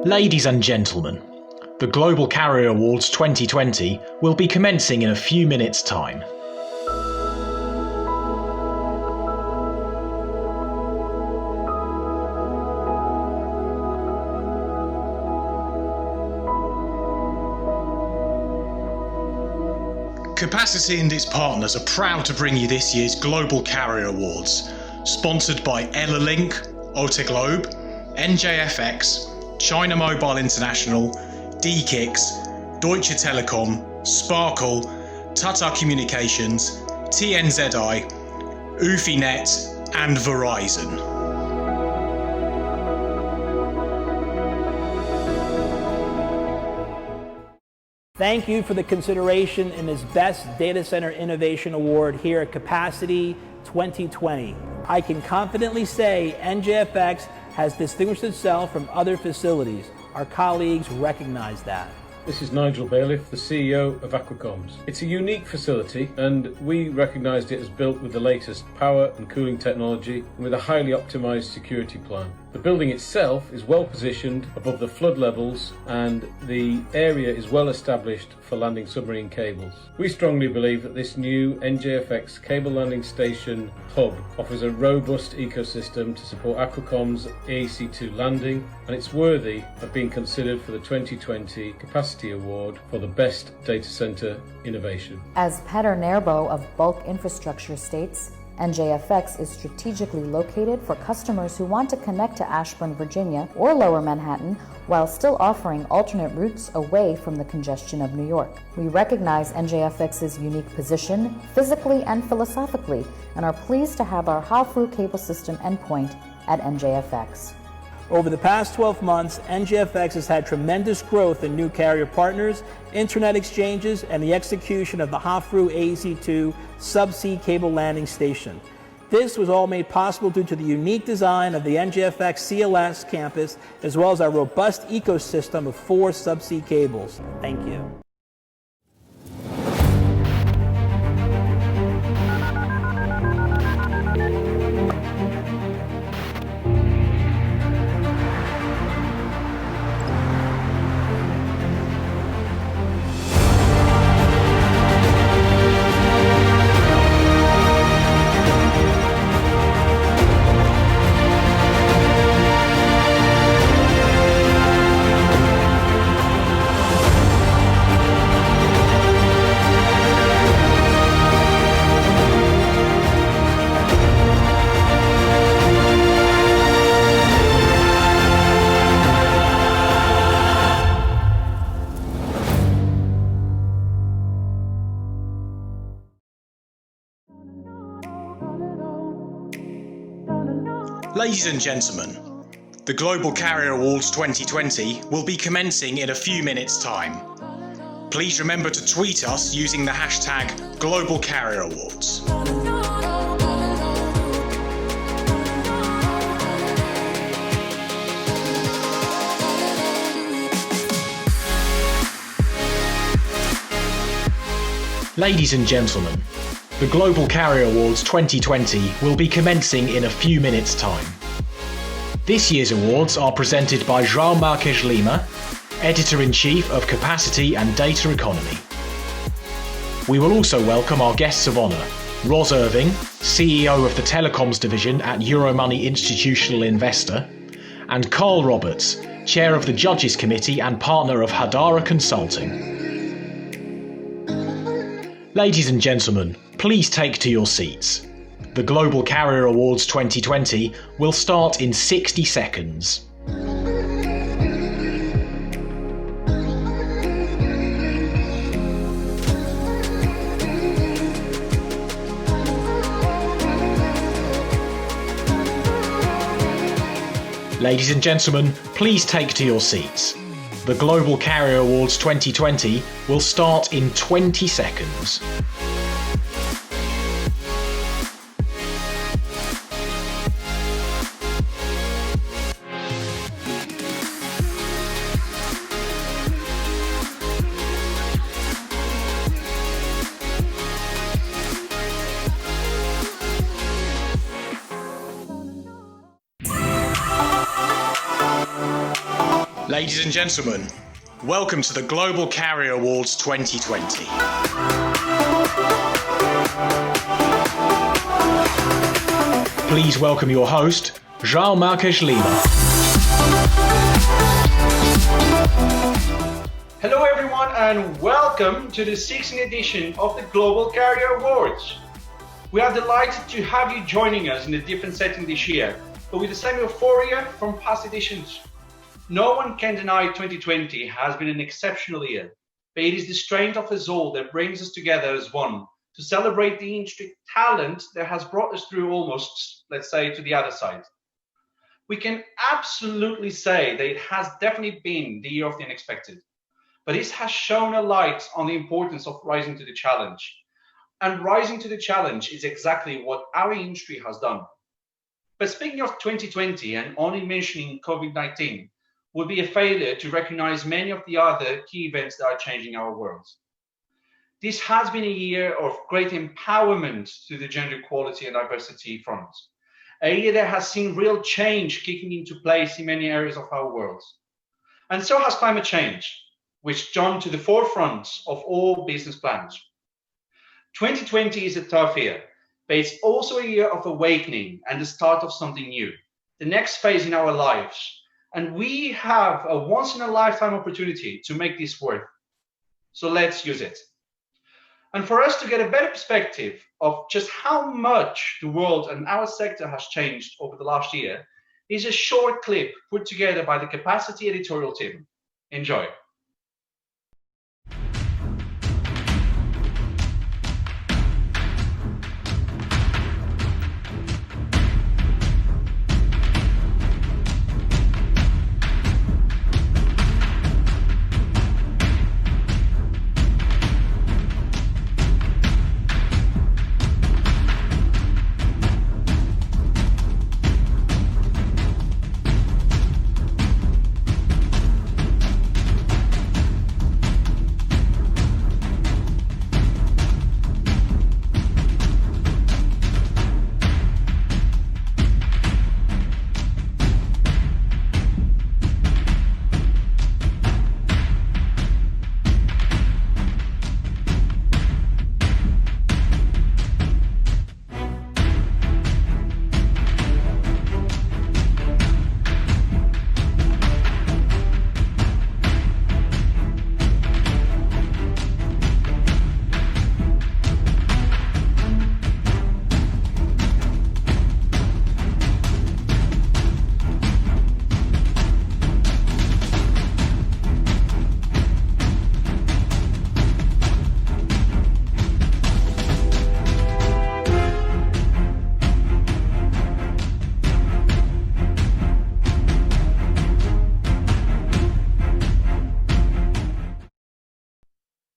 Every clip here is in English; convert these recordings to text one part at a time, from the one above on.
Ladies and gentlemen, the Global Carrier Awards 2020 will be commencing in a few minutes' time. Capacity and its partners are proud to bring you this year's Global Carrier Awards, sponsored by Ellalink, Otaglobe, NJFX, China Mobile International, D-Kix, Deutsche Telekom, Sparkle, Tata Communications, TNZI, Ufinet and Verizon. Thank you for the consideration in this Best Data Center Innovation Award here at Capacity 2020. I can confidently say NJFX has distinguished itself from other facilities. Our colleagues recognize that. This is Nigel Bailiff, the CEO of Aquacoms. It's a unique facility and we recognised it as built with the latest power and cooling technology and with a highly optimised security plan. The building itself is well positioned above the flood levels and the area is well established for landing submarine cables. We strongly believe that this new NJFX cable landing station hub offers a robust ecosystem to support Aquacom's EAC2 landing, and it's worthy of being considered for the 2020 Capacity Award for the Best Data Center Innovation. As Peter Nerbo of Bulk Infrastructure states, NJFX is strategically located for customers who want to connect to Ashburn, Virginia or Lower Manhattan while still offering alternate routes away from the congestion of New York. We recognize NJFX's unique position physically and philosophically and are pleased to have our HAFRU cable system endpoint at NJFX. Over the past 12 months, NJFX has had tremendous growth in new carrier partners, internet exchanges, and the execution of the HAFRU AEC2 Subsea cable landing station. This was all made possible due to the unique design of the NJFX CLS campus, as well as our robust ecosystem of 4 subsea cables. Thank you. Ladies and gentlemen, the Global Carrier Awards 2020 will be commencing in a few minutes' time. Please remember to tweet us using the hashtag Global Carrier Awards. Ladies and gentlemen, the Global Carrier Awards 2020 will be commencing in a few minutes' time. This year's awards are presented by João Marques Lima, Editor-in-Chief of Capacity and Data Economy. We will also welcome our guests of honour, Ros Irving, CEO of the Telecoms division at Euromoney Institutional Investor, and Carl Roberts, Chair of the Judges Committee and partner of Hadara Consulting. Ladies and gentlemen, please take to your seats. The Global Carrier Awards 2020 will start in 60 seconds. Ladies and gentlemen, please take to your seats. The Global Carrier Awards 2020 will start in 20 seconds. Ladies and gentlemen, welcome to the Global Carrier Awards 2020. Please welcome your host, João Marques Lima. Hello everyone and welcome to the 16th edition of the Global Carrier Awards. We are delighted to have you joining us in a different setting this year, but with the same euphoria from past editions. No one can deny 2020 has been an exceptional year, but it is the strength of us all that brings us together as one to celebrate the industry talent that has brought us through almost, let's say, to the other side. We can absolutely say that it has definitely been the year of the unexpected, but this has shown a light on the importance of rising to the challenge. And rising to the challenge is exactly what our industry has done. But speaking of 2020 and only mentioning COVID-19, would be a failure to recognize many of the other key events that are changing our world. This has been a year of great empowerment to the gender equality and diversity front, a year that has seen real change kicking into place in many areas of our world. And so has climate change, which jumped to the forefront of all business plans. 2020 is a tough year, but it's also a year of awakening and the start of something new, the next phase in our lives. And we have a once-in-a-lifetime opportunity to make this work. So let's use it. And for us to get a better perspective of just how much the world and our sector has changed over the last year, is a short clip put together by the Capacity editorial team. Enjoy.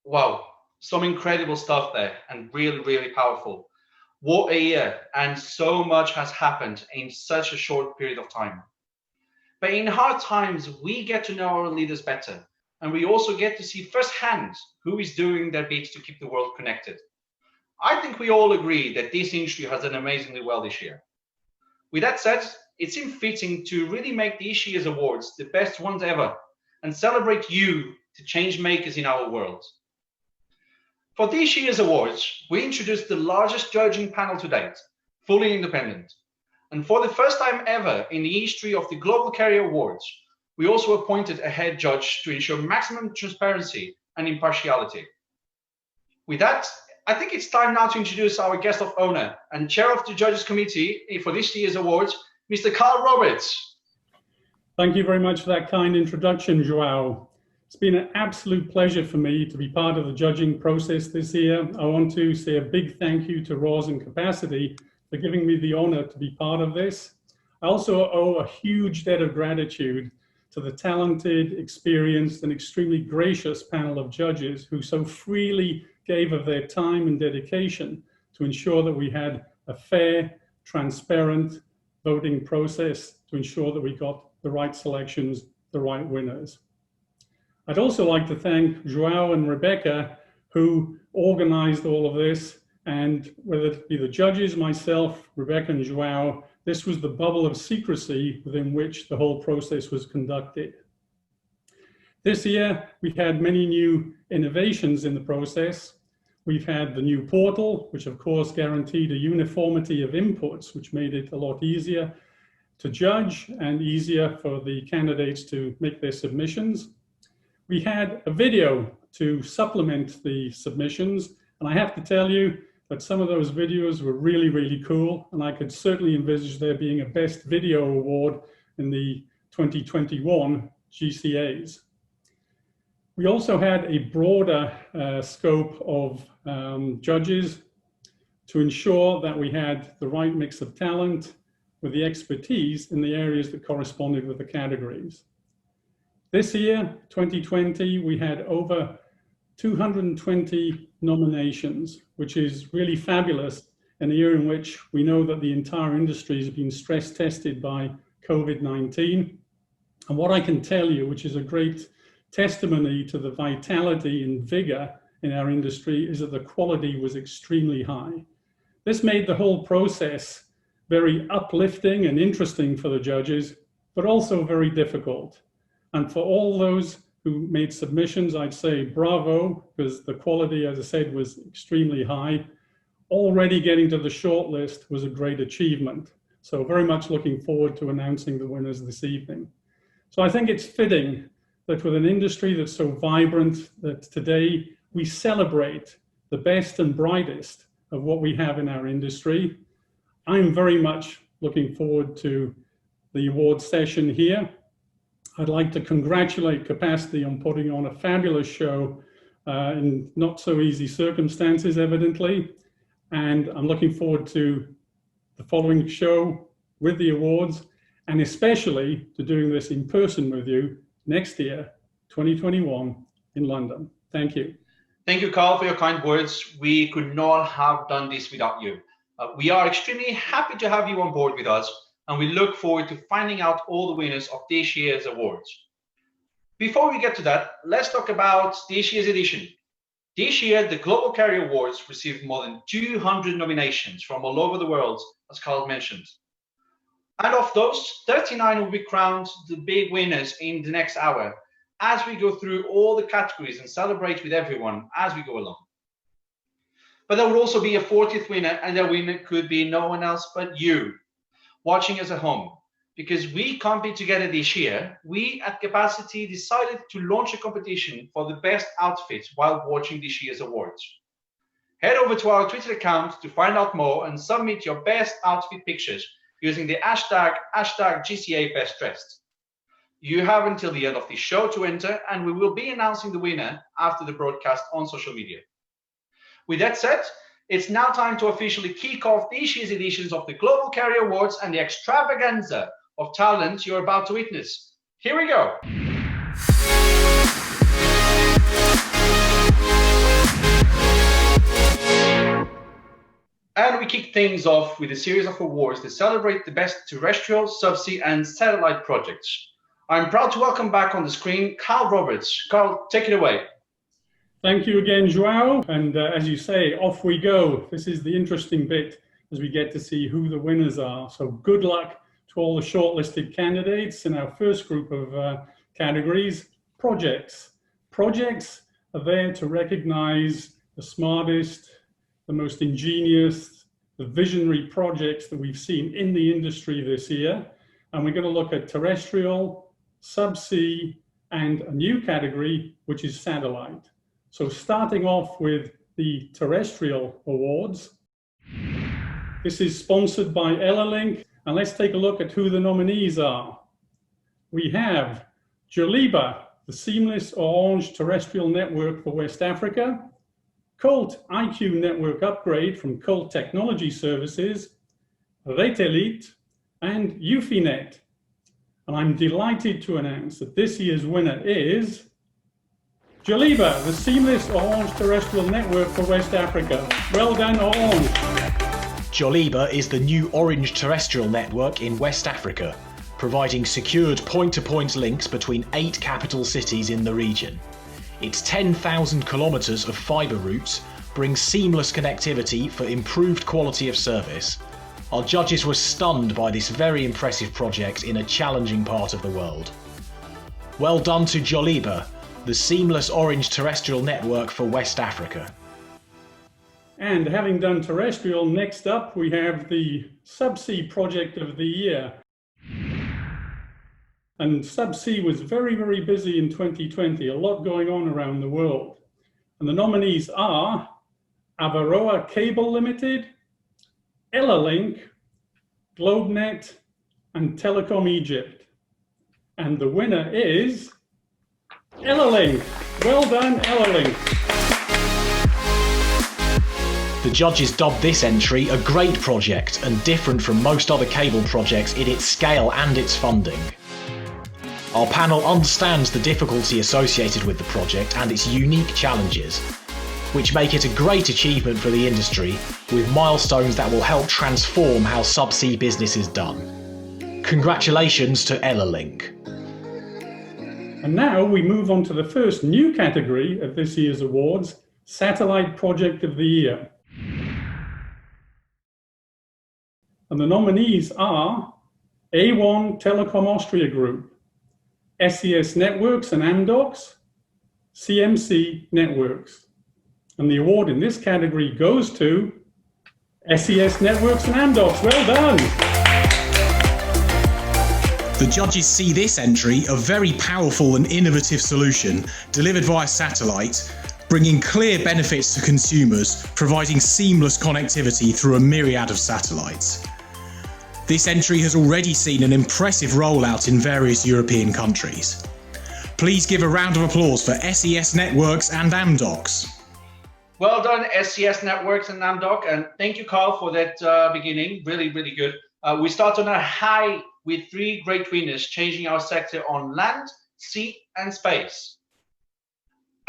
Wow, some incredible stuff there and really, really powerful. What a year, and so much has happened in such a short period of time. But in hard times, we get to know our leaders better, and we also get to see firsthand who is doing their bit to keep the world connected. I think we all agree that this industry has done amazingly well this year. With that said, it seemed fitting to really make this year's awards the best ones ever and celebrate you, the change makers in our world. For this year's awards, we introduced the largest judging panel to date, fully independent. And for the first time ever in the history of the Global Carrier Awards, we also appointed a head judge to ensure maximum transparency and impartiality. With that, I think it's time now to introduce our guest of honor and chair of the Judges Committee for this year's awards, Mr. Carl Roberts. Thank you very much for that kind introduction, João. It's been an absolute pleasure for me to be part of the judging process this year. I want to say a big thank you to Roz and Capacity for giving me the honor to be part of this. I also owe a huge debt of gratitude to the talented, experienced, and extremely gracious panel of judges who so freely gave of their time and dedication to ensure that we had a fair, transparent voting process to ensure that we got the right selections, the right winners. I'd also like to thank João and Rebecca, who organized all of this, and whether it be the judges, myself, Rebecca and João, this was the bubble of secrecy within which the whole process was conducted. This year, we had many new innovations in the process. We've had the new portal, which of course guaranteed a uniformity of inputs, which made it a lot easier to judge and easier for the candidates to make their submissions. We had a video to supplement the submissions, and I have to tell you that some of those videos were really, really cool, and I could certainly envisage there being a Best Video Award in the 2021 GCAs. We also had a broader scope of judges to ensure that we had the right mix of talent with the expertise in the areas that corresponded with the categories. This year, 2020, we had over 220 nominations, which is really fabulous in a year in which we know that the entire industry has been stress tested by COVID-19. And what I can tell you, which is a great testimony to the vitality and vigor in our industry, is that the quality was extremely high. This made the whole process very uplifting and interesting for the judges, but also very difficult. And for all those who made submissions, I'd say bravo, because the quality, as I said, was extremely high. Already getting to the shortlist was a great achievement. So very much looking forward to announcing the winners this evening. So I think it's fitting that with an industry that's so vibrant, that today we celebrate the best and brightest of what we have in our industry. I'm very much looking forward to the awards session here. I'd like to congratulate Capacity on putting on a fabulous show in not so easy circumstances, evidently. And I'm looking forward to the following show with the awards, and especially to doing this in person with you next year, 2021, in London. Thank you. Thank you, Carl, for your kind words. We could not have done this without you. We are extremely happy to have you on board with us, and we look forward to finding out all the winners of this year's awards. Before we get to that, let's talk about this year's edition. This year, the Global Carrier Awards received more than 200 nominations from all over the world, as Carl mentioned. And of those, 39 will be crowned the big winners in the next hour, as we go through all the categories and celebrate with everyone as we go along. But there will also be a 40th winner, and that winner could be no one else but you, watching us at home. Because we can't be together this year, we at Capacity decided to launch a competition for the best outfits while watching this year's awards. Head over to our Twitter account to find out more and submit your best outfit pictures using the hashtag #GCABestDressed. You have until the end of this show to enter, and we will be announcing the winner after the broadcast on social media. With that said, it's now time to officially kick off this year's editions of the Global Carrier Awards and the extravaganza of talent you're about to witness. Here we go. And we kick things off with a series of awards that celebrate the best terrestrial, subsea, and satellite projects. I'm proud to welcome back on the screen Carl Roberts. Carl, take it away. Thank you again, Joao. And as you say, off we go. This is the interesting bit as we get to see who the winners are. So good luck to all the shortlisted candidates in our first group of categories. Projects. Projects are there to recognize the smartest, the most ingenious, the visionary projects that we've seen in the industry this year. And we're going to look at terrestrial, subsea, and a new category, which is satellite. So starting off with the Terrestrial Awards. This is sponsored by Ellalink, and let's take a look at who the nominees are. We have Joliba, the seamless orange terrestrial network for West Africa, Colt IQ network upgrade from Colt Technology Services, Retelit, and Ufinet. And I'm delighted to announce that this year's winner is Joliba, the seamless orange terrestrial network for West Africa. Well done, Orange. Joliba is the new orange terrestrial network in West Africa, providing secured point-to-point links between 8 capital cities in the region. Its 10,000 kilometers of fiber routes brings seamless connectivity for improved quality of service. Our judges were stunned by this very impressive project in a challenging part of the world. Well done to Joliba, the seamless orange terrestrial network for West Africa. And having done terrestrial, next up we have the Subsea project of the year. And Subsea was very, very busy in 2020, a lot going on around the world. And the nominees are Avaroa Cable Limited, Elalink, GlobeNet, and Telecom Egypt. And the winner is Elalink. Well done, Elalink. The judges dubbed this entry a great project and different from most other cable projects in its scale and its funding. Our panel understands the difficulty associated with the project and its unique challenges, which make it a great achievement for the industry, with milestones that will help transform how subsea business is done. Congratulations to Elalink. And now we move on to the first new category of this year's awards, Satellite Project of the Year. And the nominees are A1 Telecom Austria Group, SES Networks and Amdocs, CMC Networks. And the award in this category goes to SES Networks and Amdocs. Well done! The judges see this entry a very powerful and innovative solution delivered via satellite, bringing clear benefits to consumers, providing seamless connectivity through a myriad of satellites. This entry has already seen an impressive rollout in various European countries. Please give a round of applause for SES Networks and Amdocs. Well done, SES Networks and Amdoc, and thank you, Carl, for that beginning. Really, really good. We start on a high with 3 great winners, changing our sector on land, sea, and space.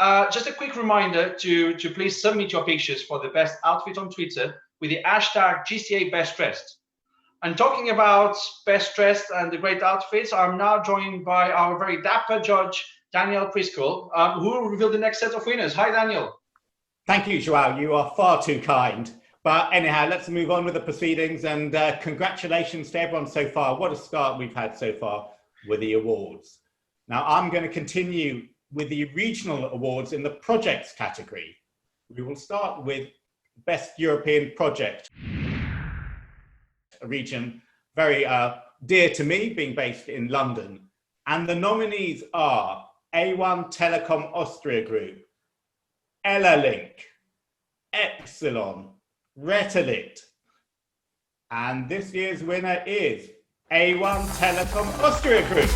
Just a quick reminder to please submit your pictures for the best outfit on Twitter with the hashtag GCABestDressed. And talking about best dressed and the great outfits, I'm now joined by our very dapper judge, Daniel Prisco, who will reveal the next set of winners. Hi, Daniel. Thank you, Joao. You are far too kind. But anyhow, let's move on with the proceedings, and congratulations to everyone so far. What a start we've had so far with the awards. Now, I'm going to continue with the regional awards in the projects category. We will start with Best European Project, a region very dear to me, being based in London. And the nominees are A1 Telecom Austria Group, Elalink, Epsilon, Retalit. And this year's winner is A1 Telecom Austria Group.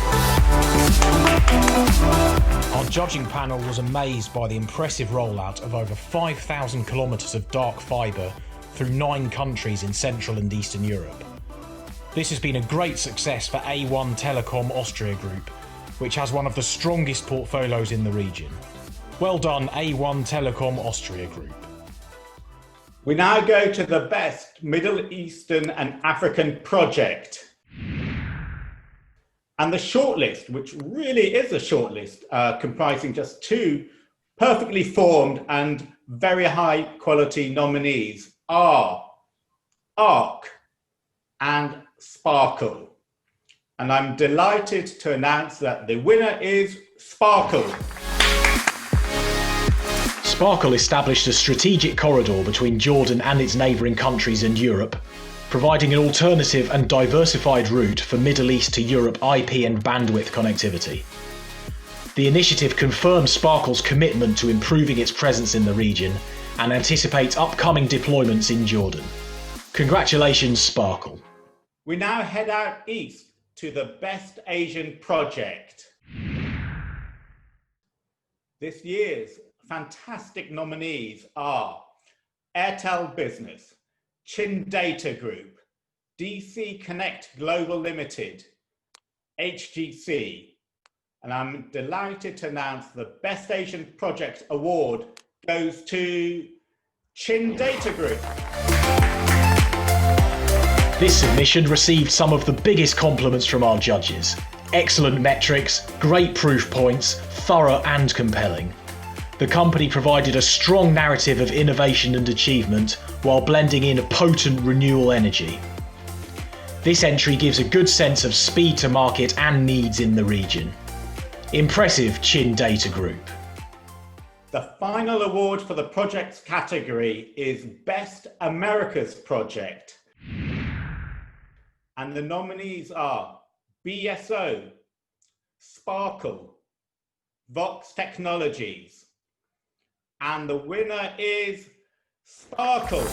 Our judging panel was amazed by the impressive rollout of over 5,000 kilometres of dark fibre through 9 countries in Central and Eastern Europe. This has been a great success for A1 Telecom Austria Group, which has one of the strongest portfolios in the region. Well done, A1 Telecom Austria Group. We now go to the Best Middle Eastern and African Project. And the shortlist, which really is a shortlist, comprising just 2 perfectly formed and very high quality nominees, are ARC and Sparkle. And I'm delighted to announce that the winner is Sparkle. Sparkle established a strategic corridor between Jordan and its neighbouring countries and Europe, providing an alternative and diversified route for Middle East to Europe IP and bandwidth connectivity. The initiative confirms Sparkle's commitment to improving its presence in the region and anticipates upcoming deployments in Jordan. Congratulations, Sparkle. We now head out east to the Best Asian Project. This year's fantastic nominees are Airtel Business, Chin Data Group, DC Connect Global Limited, HGC, and I'm delighted to announce the Best Asian Project Award goes to Chin Data Group. This submission received some of the biggest compliments from our judges. Excellent metrics, great proof points, thorough and compelling. The company provided a strong narrative of innovation and achievement while blending in a potent renewable energy. This entry gives a good sense of speed to market and needs in the region. Impressive, Chin Data Group. The final award for the projects category is Best Americas Project. And the nominees are BSO, Sparkle, Vox Technologies. And the winner is Sparkle.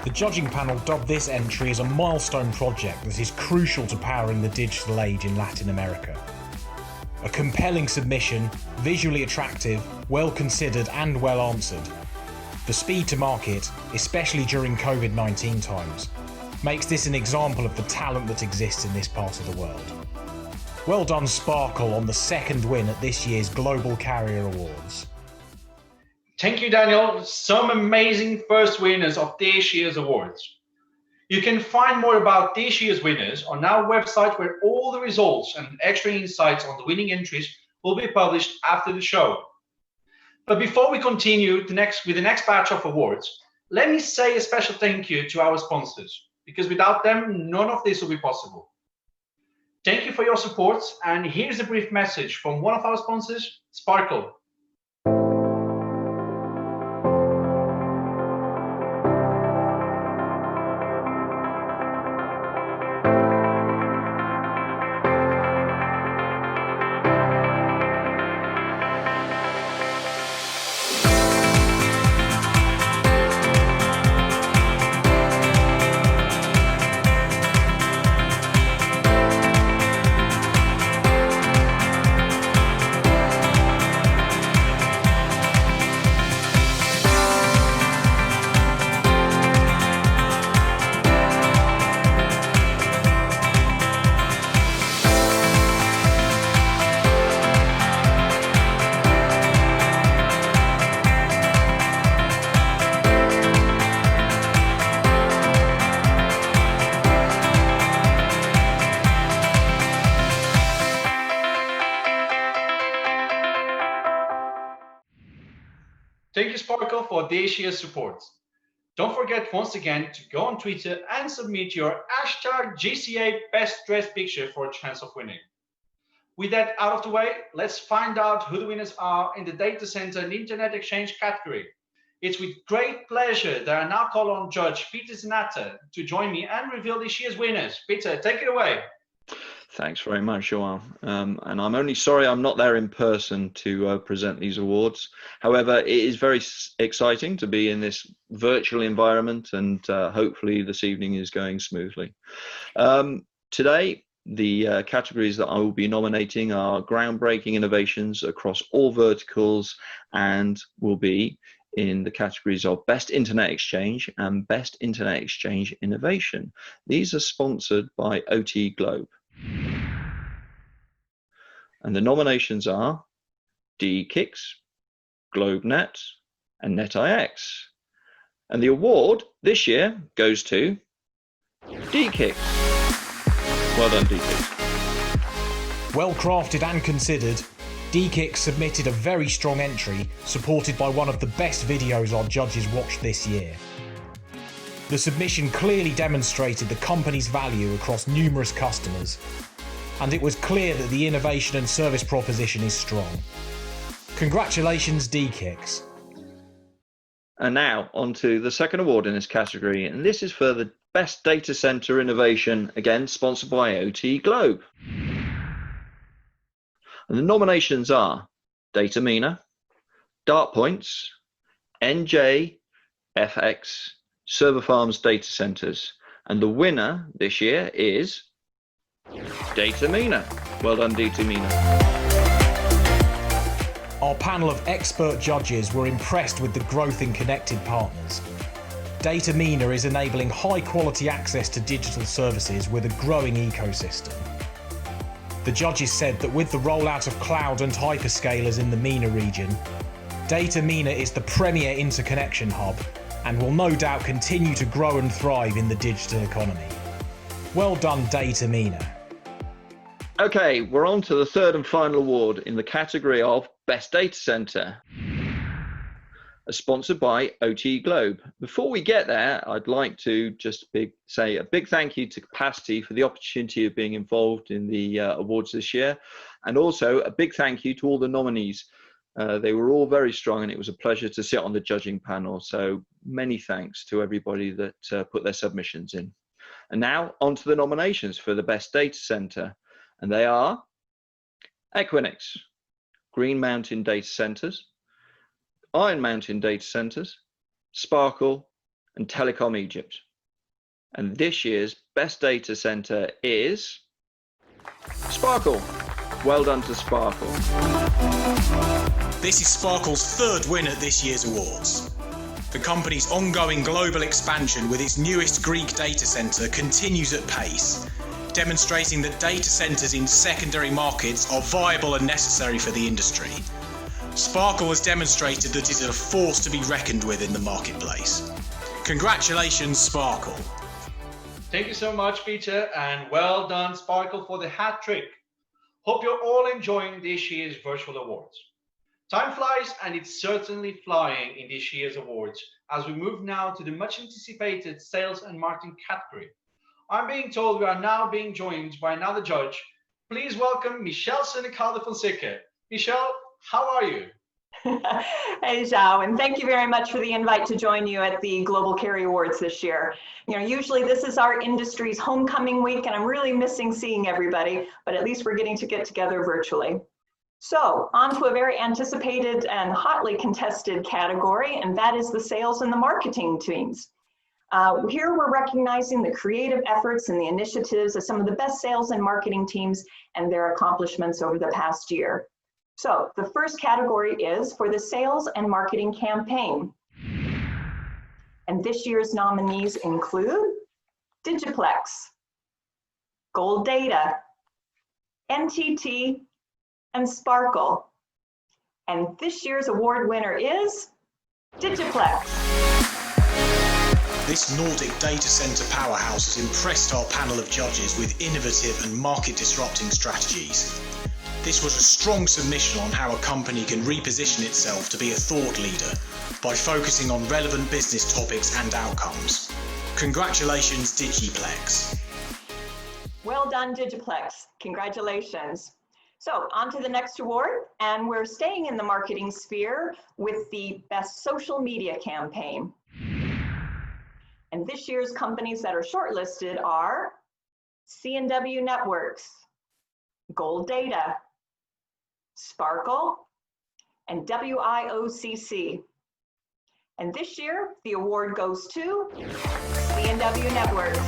The judging panel dubbed this entry as a milestone project that is crucial to powering the digital age in Latin America. A compelling submission, visually attractive, well considered and well answered. The speed to market, especially during COVID-19 times, makes this an example of the talent that exists in this part of the world. Well done, Sparkle, on the second win at this year's Global Carrier Awards. Thank you, Daniel. Some amazing first winners of this year's awards. You can find more about this year's winners on our website, where all the results and extra insights on the winning entries will be published after the show. But before we continue with the next batch of awards, let me say a special thank you to our sponsors, because without them, none of this will be possible. Thank you for your support, and here's a brief message from one of our sponsors, Sparkle. Thank you, Sparkle, for this year's support. Don't forget once again to go on Twitter and submit your #GCA Best Dressed Picture for a chance of winning. With that out of the way, let's find out who the winners are in the Data Center and Internet Exchange category. It's with great pleasure that I now call on Judge Peter Zanata to join me and reveal this year's winners. Peter, take it away. Thanks very much, Joao. And I'm only sorry I'm not there in person to present these awards. However, it is very exciting to be in this virtual environment, and hopefully this evening is going smoothly. Today, the categories that I will be nominating are groundbreaking innovations across all verticals, and will be in the categories of Best Internet Exchange and Best Internet Exchange Innovation. These are sponsored by OT Globe. And the nominations are DKIX, GlobeNet, and NetIX. And the award this year goes to DKIX. Well done, DKIX. Well crafted and considered, DKIX submitted a very strong entry, supported by one of the best videos our judges watched this year. The submission clearly demonstrated the company's value across numerous customers, and it was clear that the innovation and service proposition is strong. Congratulations, DKIX. And now on to the second award in this category, and this is for the Best Data Center Innovation, again sponsored by OT Globe. And the nominations are Datamina, Dartpoints, NJFX, Server Farms Data Centers, and the winner this year is Datamina. Well done, Datamina. Our panel of expert judges were impressed with the growth in connected partners. Datamina is enabling high-quality access to digital services with a growing ecosystem. The judges said that with the rollout of cloud and hyperscalers in the MENA region, Datamina is the premier interconnection hub and will no doubt continue to grow and thrive in the digital economy. Well done, Datamina. Okay, we're on to the third and final award in the category of Best Data Center. sponsored by OTE Globe. Before we get there, I'd like to just say a big thank you to Capacity for the opportunity of being involved in the awards this year, and also a big thank you to all the nominees. They were all very strong, and it was a pleasure to sit on the judging panel. So many thanks to everybody that put their submissions in. And now on to the nominations for the best data center, and they are Equinix, Green Mountain Data Centers, Iron Mountain Data Centers, Sparkle, and Telecom Egypt. And this year's best data center is Sparkle. Well done to Sparkle. This is Sparkle's third win at this year's awards. The company's ongoing global expansion with its newest Greek data center continues at pace, demonstrating that data centers in secondary markets are viable and necessary for the industry. Sparkle has demonstrated that it is a force to be reckoned with in the marketplace. Congratulations, Sparkle. Thank you so much, Peter, and well done, Sparkle, for the hat trick. Hope you're all enjoying this year's virtual awards. Time flies, and it's certainly flying in this year's awards as we move now to the much anticipated sales and marketing category. I'm being told we are now being joined by another judge. Please welcome Michelle Senecal de Fonseca. Michelle, how are you? Hey, Zhao, and thank you very much for the invite to join you at the Global Carrier Awards this year. You know, usually this is our industry's homecoming week, and I'm really missing seeing everybody, but at least we're getting to get together virtually. So, on to a very anticipated and hotly contested category, and that is the sales and the marketing teams. Here we're recognizing the creative efforts and the initiatives of some of the best sales and marketing teams and their accomplishments over the past year. So the first category is for the sales and marketing campaign. And this year's nominees include Digiplex, Gold Data, NTT, and Sparkle. And this year's award winner is Digiplex. This Nordic data center powerhouse has impressed our panel of judges with innovative and market disrupting strategies. This was a strong submission on how a company can reposition itself to be a thought leader by focusing on relevant business topics and outcomes. Congratulations, Digiplex. Well done, Digiplex. Congratulations. So on to the next award, and we're staying in the marketing sphere with the Best Social Media Campaign. And this year's companies that are shortlisted are C&W Networks, Gold Data, Sparkle, and WIOCC. And this year, the award goes to C&W Networks.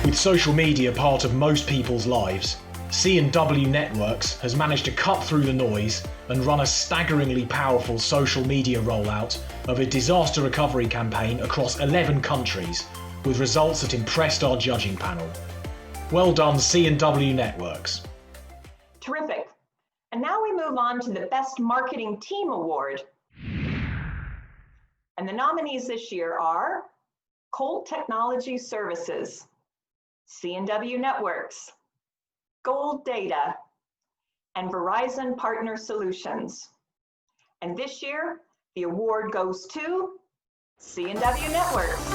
With social media part of most people's lives, C&W Networks has managed to cut through the noise and run a staggeringly powerful social media rollout of a disaster recovery campaign across 11 countries, with results that impressed our judging panel. Well done, C&W Networks. Terrific. And now we move on to the Best Marketing Team Award. And the nominees this year are Colt Technology Services, C&W Networks, Gold Data, and Verizon Partner Solutions. And this year, the award goes to C&W Networks.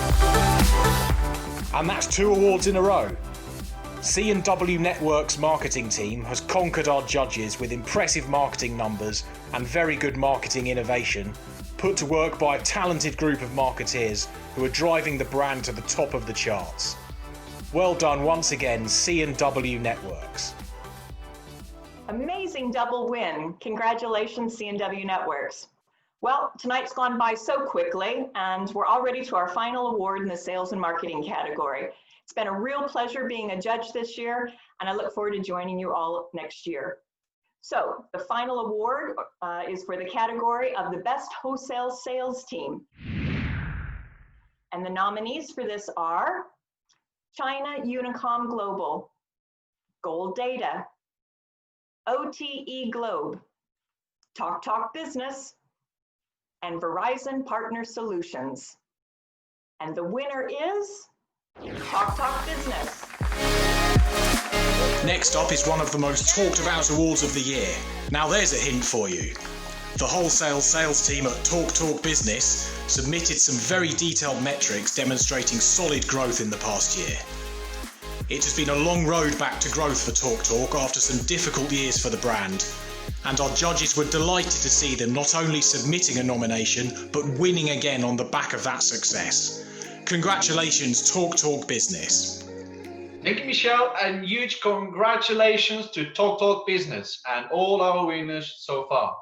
And that's 2 awards in a row. C&W Networks marketing team has conquered our judges with impressive marketing numbers and very good marketing innovation, put to work by a talented group of marketeers who are driving the brand to the top of the charts. Well done once again, C&W Networks. Amazing double win. Congratulations, C&W Networks. Well, tonight's gone by so quickly, and we're already to our final award in the sales and marketing category. It's been a real pleasure being a judge this year, and I look forward to joining you all next year. So the final award is for the category of the Best Wholesale Sales Team. And the nominees for this are China Unicom Global, Gold Data, OTE Globe, Talk Business, and Verizon Partner Solutions. And the winner is Talk Business. Next up is one of the most talked about awards of the year. Now there's a hint for you. the wholesale sales team at Talk Business submitted some very detailed metrics demonstrating solid growth in the past year. It has been a long road back to growth for Talk after some difficult years for the brand, and our judges were delighted to see them not only submitting a nomination, but winning again on the back of that success. Congratulations, Talk Business. Thank you, Michelle, and huge congratulations to Talk Business and all our winners so far.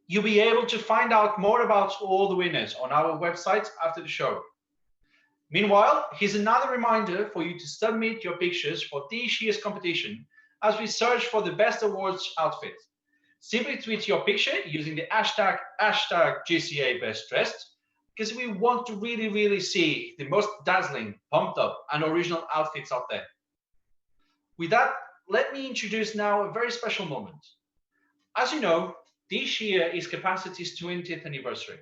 You'll be able to find out more about all the winners on our website after the show. Meanwhile, here's another reminder for you to submit your pictures for this year's competition as we search for the best awards outfit. Simply tweet your picture using the hashtag GCA Best Dressed, because we want to really see the most dazzling, pumped up and original outfits out there. With that, let me introduce now a very special moment. As you know, this year is Capacity's 20th anniversary.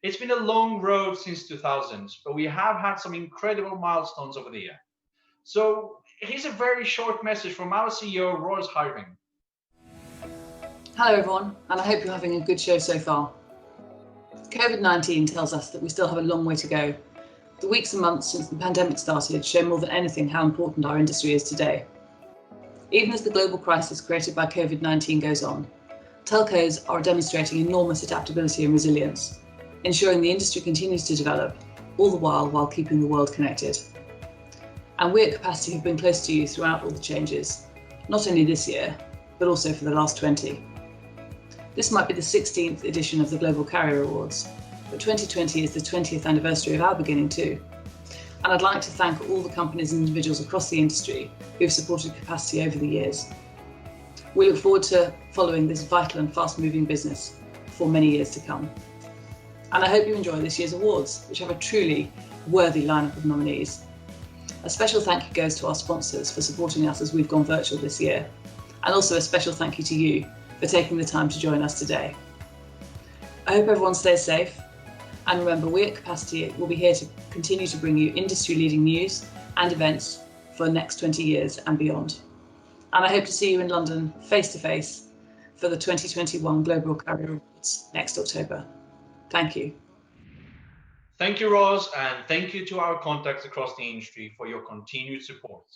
It's been a long road since 2000, but we have had some incredible milestones over the year. So here's a very short message from our CEO, Roz Hirving. Hello everyone, and I hope you're having a good show so far. COVID-19 tells us that we still have a long way to go. The weeks and months since the pandemic started show more than anything how important our industry is today. Even as the global crisis created by COVID-19 goes on, telcos are demonstrating enormous adaptability and resilience, ensuring the industry continues to develop, all the while keeping the world connected. And we at Capacity have been close to you throughout all the changes, not only this year, but also for the last 20. This might be the 16th edition of the Global Carrier Awards, but 2020 is the 20th anniversary of our beginning too. And I'd like to thank all the companies and individuals across the industry who've supported Capacity over the years. We look forward to following this vital and fast-moving business for many years to come. And I hope you enjoy this year's awards, which have a truly worthy lineup of nominees. A special thank you goes to our sponsors for supporting us as we've gone virtual this year, and also a special thank you to you for taking the time to join us today. I hope everyone stays safe, and remember, we at Capacity will be here to continue to bring you industry-leading news and events for the next 20 years and beyond. And I hope to see you in London face-to-face for the 2021 Global Carrier Awards next October. Thank you. Thank you, Roz, and thank you to our contacts across the industry for your continued support.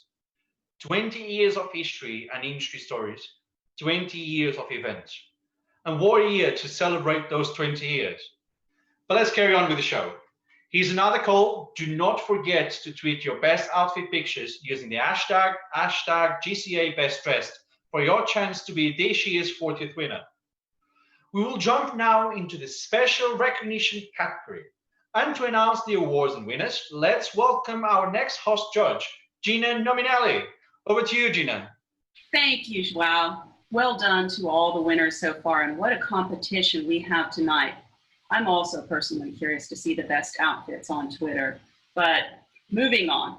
20 years of history and industry stories, 20 years of events. And what a year to celebrate those 20 years. But let's carry on with the show. Here's another call. Do not forget to tweet your best outfit pictures using the hashtag GCA Best Dressed for your chance to be this year's 40th winner. We will jump now into the special recognition category. And to announce the awards and winners, let's welcome our next host judge, Gina Nominelli. Over to you, Gina. Thank you, Joao. Well done to all the winners so far, and what a competition we have tonight. I'm also personally curious to see the best outfits on Twitter, but moving on.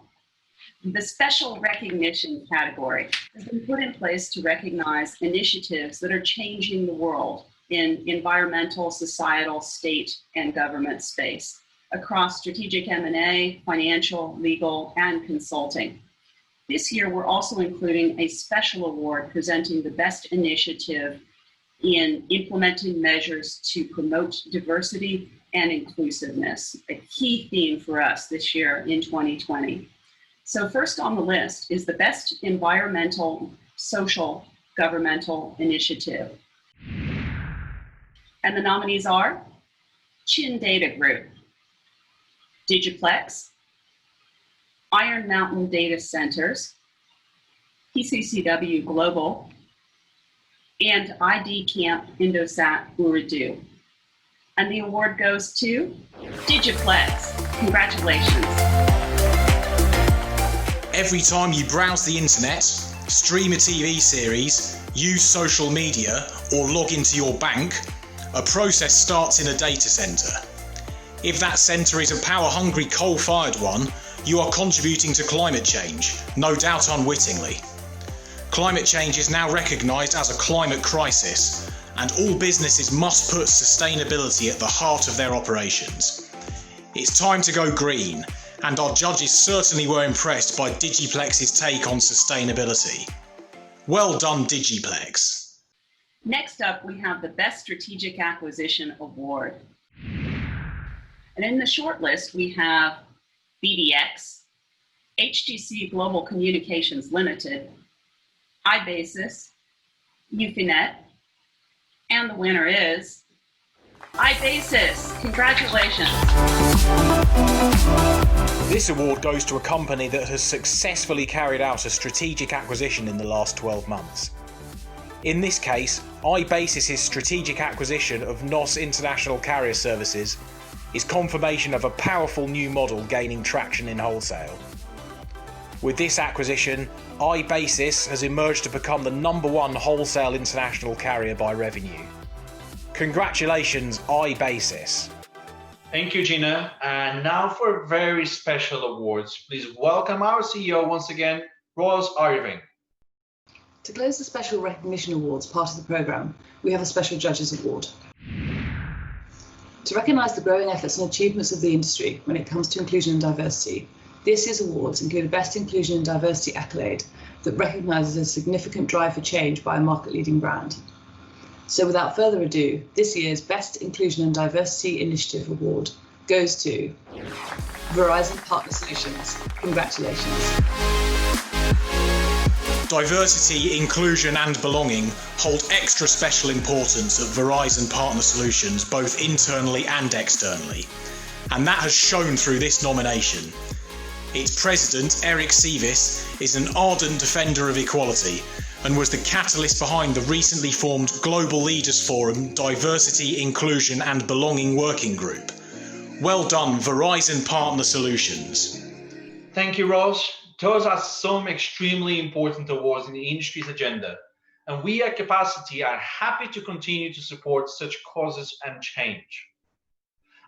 The special recognition category has been put in place to recognize initiatives that are changing the world in environmental, societal, state, and government space across strategic M&A, financial, legal, and consulting. This year, we're also including a special award presenting the best initiative in implementing measures to promote diversity and inclusiveness, a key theme for us this year in 2020. So first on the list is the best environmental, social, governmental initiative. And the nominees are Chin Data Group, Digiplex, Iron Mountain Data Centers, PCCW Global, and ID Camp Indosat Ooredoo. And the award goes to Digiplex. Congratulations. Every time you browse the internet, stream a TV series, use social media, or log into your bank, a process starts in a data center. If that center is a power-hungry coal-fired one, you are contributing to climate change, no doubt unwittingly. Climate change is now recognised as a climate crisis, and all businesses must put sustainability at the heart of their operations. It's time to go green, and our judges certainly were impressed by Digiplex's take on sustainability. Well done, Digiplex. Next up, we have the Best Strategic Acquisition Award. And in the shortlist, we have BDX, HGC Global Communications Limited, iBasis, Ufinet, and the winner is iBasis. Congratulations. This award goes to a company that has successfully carried out a strategic acquisition in the last 12 months. In this case, iBasis's strategic acquisition of NOS International Carrier Services is confirmation of a powerful new model gaining traction in wholesale. With this acquisition, iBasis has emerged to become the #1 wholesale international carrier by revenue. Congratulations, iBasis. Thank you, Gina. And now for very special awards. Please welcome our CEO once again, Ross Irving. To close the Special Recognition Awards part of the programme, we have a Special Judges Award. To recognise the growing efforts and achievements of the industry when it comes to inclusion and diversity, this year's awards include a Best Inclusion and Diversity accolade that recognises a significant drive for change by a market-leading brand. So without further ado, this year's Best Inclusion and Diversity Initiative Award goes to Verizon Partner Solutions. Congratulations. Diversity, inclusion and belonging hold extra special importance at Verizon Partner Solutions, both internally and externally. And that has shown through this nomination. Its president, Eric Seavis, is an ardent defender of equality and was the catalyst behind the recently formed Global Leaders Forum Diversity, Inclusion and Belonging Working Group. Well done, Verizon Partner Solutions. Thank you, Ross. Those are some extremely important awards in the industry's agenda, and we at Capacity are happy to continue to support such causes and change.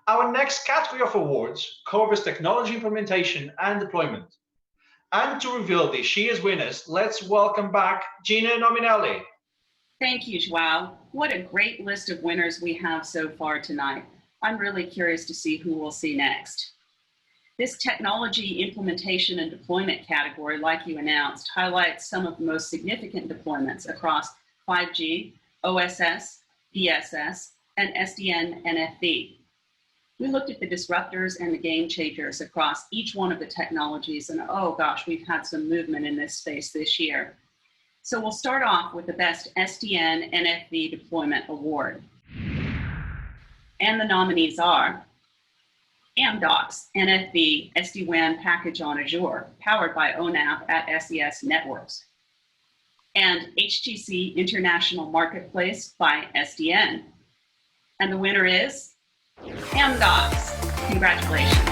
Our next category of awards covers technology implementation and deployment. And to reveal this year's winners, let's welcome back Gina Nominelli. Thank you, Joao. What a great list of winners we have so far tonight. I'm really curious to see who we'll see next. This technology implementation and deployment category, like you announced, highlights some of the most significant deployments across 5G, OSS, BSS, and SDN NFV. We looked at the disruptors and the game changers across each one of the technologies, and oh gosh, we've had some movement in this space this year. So we'll start off with the Best SDN NFV Deployment Award. And the nominees are Amdocs NFV SD-WAN Package on Azure, powered by ONAP at SES Networks, and HGC International Marketplace by SDN. And the winner is Amdocs. Congratulations.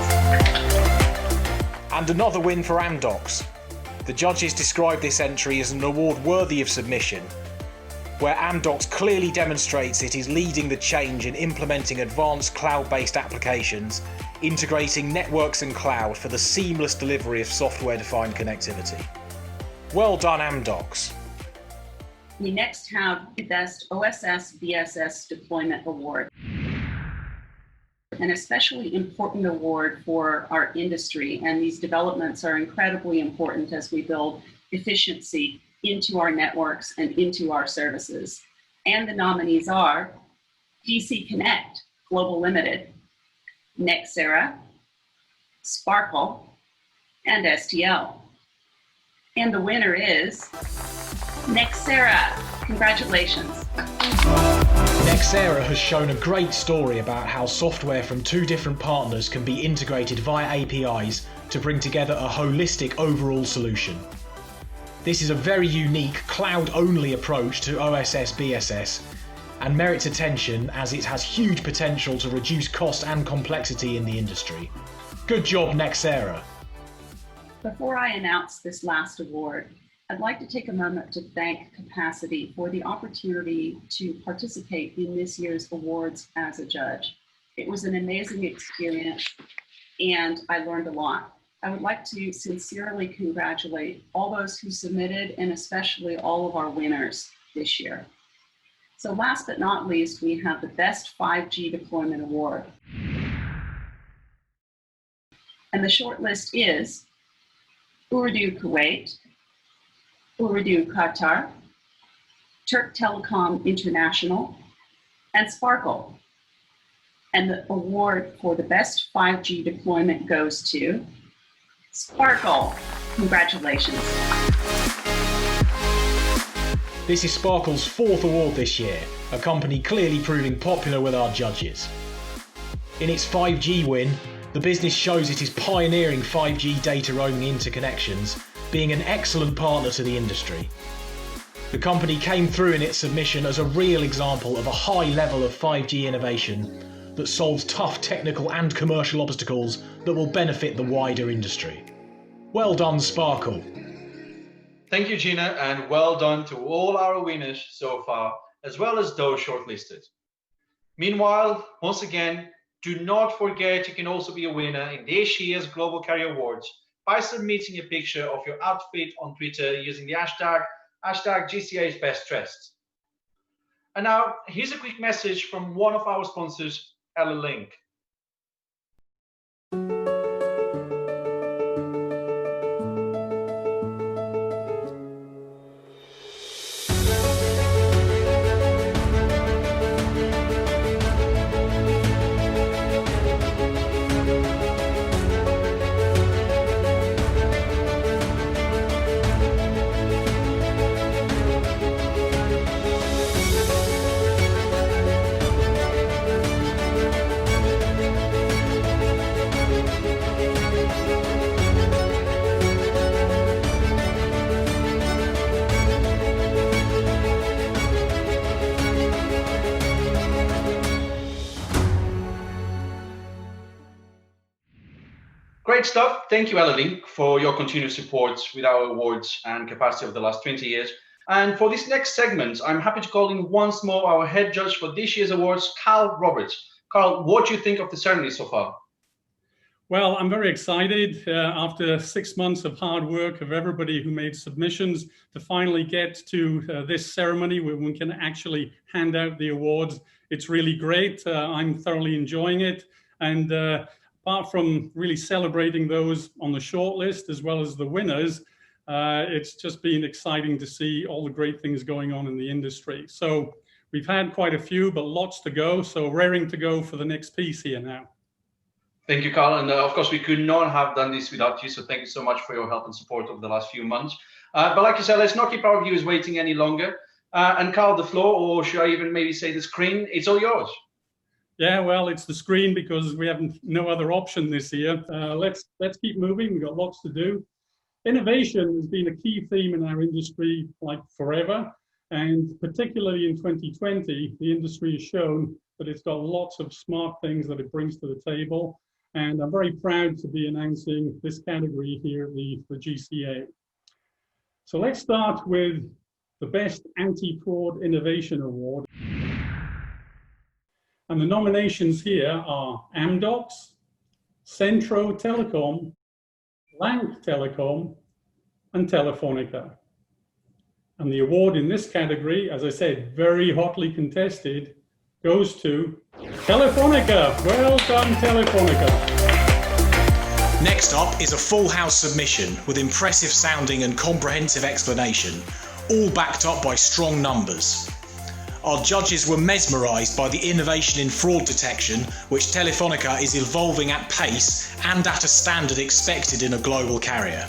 And another win for Amdocs. The judges described this entry as an award worthy of submission, where Amdocs clearly demonstrates it is leading the change in implementing advanced cloud-based applications, integrating networks and cloud for the seamless delivery of software-defined connectivity. Well done, Amdocs. We next have the Best OSS BSS Deployment Award. An especially important award for our industry, and these developments are incredibly important as we build efficiency into our networks and into our services. And the nominees are DC Connect Global Limited, Nexera, Sparkle, and STL. And the winner is Nexera. Congratulations. Nexera has shown a great story about how software from two different partners can be integrated via APIs to bring together a holistic overall solution. This is a very unique cloud-only approach to OSS BSS and merits attention as it has huge potential to reduce cost and complexity in the industry. Good job, Nexera. Before I announce this last award, I'd like to take a moment to thank Capacity for the opportunity to participate in this year's awards as a judge. It was an amazing experience and I learned a lot. I would like to sincerely congratulate all those who submitted and especially all of our winners this year. So last but not least, we have the Best 5G Deployment Award. And the short list is Ooredoo Kuwait, Ooredoo Qatar, Turk Telecom International, and Sparkle. And the award for the best 5G deployment goes to Sparkle. Congratulations. This is Sparkle's 4th award this year, a company clearly proving popular with our judges. In its 5G win, the business shows it is pioneering 5G data-roaming interconnections, being an excellent partner to the industry. The company came through in its submission as a real example of a high level of 5G innovation that solves tough technical and commercial obstacles that will benefit the wider industry. Well done, Sparkle. Thank you, Gina, and well done to all our winners so far, as well as those shortlisted. Meanwhile, once again, do not forget you can also be a winner in this year's Global Carrier Awards by submitting a picture of your outfit on Twitter using the hashtag GCAsBestDressed. And now, here's a quick message from one of our sponsors, Link. Great stuff. Thank you, Link, for your continued support with our awards and capacity over the last 20 years. And for this next segment, I'm happy to call in once more our head judge for this year's awards, Carl Roberts. Carl, what do you think of the ceremony so far? Well, I'm very excited after 6 months of hard work of everybody who made submissions to finally get to this ceremony where we can actually hand out the awards. It's really great. I'm thoroughly enjoying it. And apart from really celebrating those on the shortlist as well as the winners, it's just been exciting to see all the great things going on in the industry. So we've had quite a few, but lots to go. So raring to go for the next piece here now. Thank you, Carl. And of course, we could not have done this without you. So thank you so much for your help and support over the last few months. But like you said, let's not keep our viewers waiting any longer. And Carl, the floor, or should I even maybe say the screen, it's all yours. Yeah, well, it's the screen because we have no other option this year. Let's keep moving. We've got lots to do. Innovation has been a key theme in our industry like forever. And particularly in 2020, the industry has shown that it's got lots of smart things that it brings to the table. And I'm very proud to be announcing this category here at the GCA. So let's start with the Best Anti-Fraud Innovation Award. And the nominations here are Amdocs, Centro Telecom, Lank Telecom, and Telefonica. And the award in this category, as I said, very hotly contested, goes to Telefonica. Well done, Telefonica. Next up is a full house submission with impressive sounding and comprehensive explanation, all backed up by strong numbers. Our judges were mesmerised by the innovation in fraud detection, which Telefonica is evolving at pace and at a standard expected in a global carrier.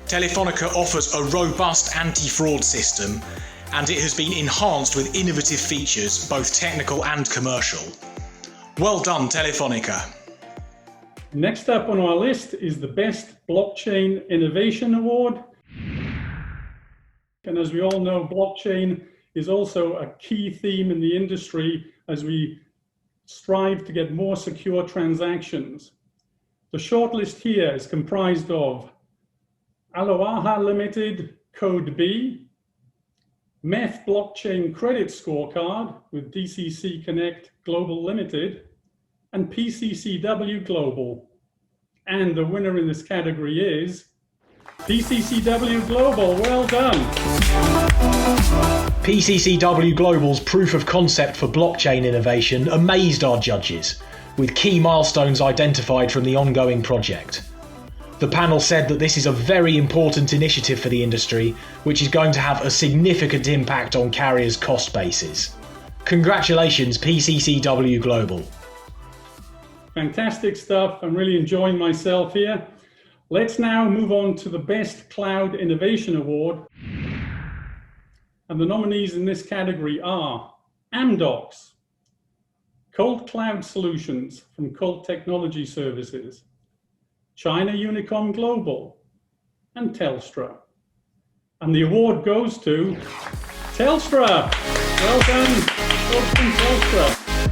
Telefonica offers a robust anti-fraud system, and it has been enhanced with innovative features, both technical and commercial. Well done, Telefonica. Next up on our list is the Best Blockchain Innovation Award. And as we all know, blockchain is also a key theme in the industry as we strive to get more secure transactions. The shortlist here is comprised of Aloha Limited Code B, MEF Blockchain Credit Scorecard with DCC Connect Global Limited, and PCCW Global. And the winner in this category is PCCW Global. Well done. PCCW Global's proof of concept for blockchain innovation amazed our judges, with key milestones identified from the ongoing project. The panel said that this is a very important initiative for the industry, which is going to have a significant impact on carriers' cost bases. Congratulations, PCCW Global. Fantastic stuff. I'm really enjoying myself here. Let's now move on to the Best Cloud Innovation Award. And the nominees in this category are Amdocs, Colt Cloud Solutions from Colt Technology Services, China Unicom Global, and Telstra. And the award goes to Telstra. Well done, folks from Telstra.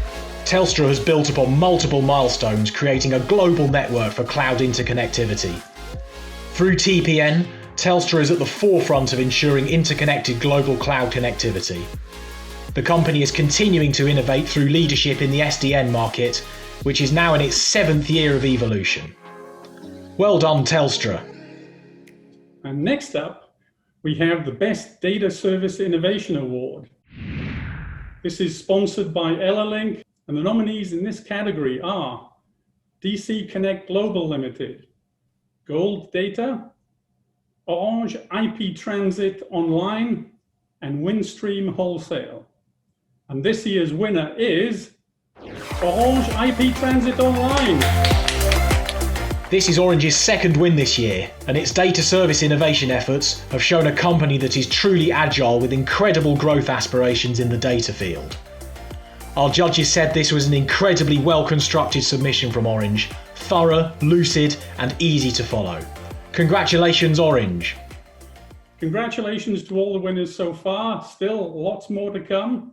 Telstra has built upon multiple milestones, creating a global network for cloud interconnectivity. Through TPN, Telstra is at the forefront of ensuring interconnected global cloud connectivity. The company is continuing to innovate through leadership in the SDN market, which is now in its 7th year of evolution. Well done, Telstra. And next up, we have the Best Data Service Innovation Award. This is sponsored by Ellalink, and the nominees in this category are DC Connect Global Limited, Gold Data, Orange IP Transit Online, and Windstream Wholesale. And this year's winner is Orange IP Transit Online. This is Orange's second win this year, and its data service innovation efforts have shown a company that is truly agile with incredible growth aspirations in the data field. Our judges said this was an incredibly well-constructed submission from Orange, thorough, lucid, and easy to follow. Congratulations, Orange. Congratulations to all the winners so far. Still lots more to come.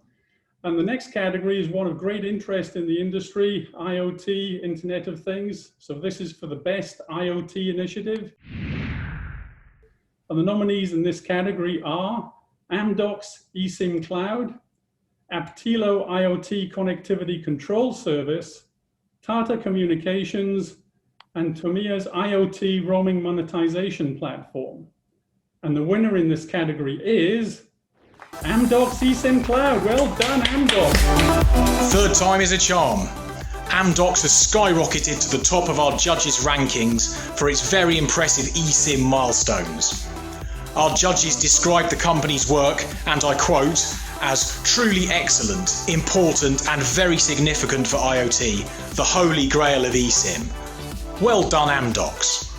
And the next category is one of great interest in the industry, IoT, Internet of Things. So this is for the Best IoT Initiative. And the nominees in this category are Amdocs eSIM Cloud, Aptilo IoT Connectivity Control Service, Tata Communications, and Tomia's IoT Roaming Monetization Platform. And the winner in this category is Amdocs eSIM Cloud. Well done, Amdocs. Third time is a charm. Amdocs has skyrocketed to the top of our judges' rankings for its very impressive eSIM milestones. Our judges described the company's work, and I quote, as truly excellent, important, and very significant for IoT, the holy grail of eSIM. Well done, Amdocs.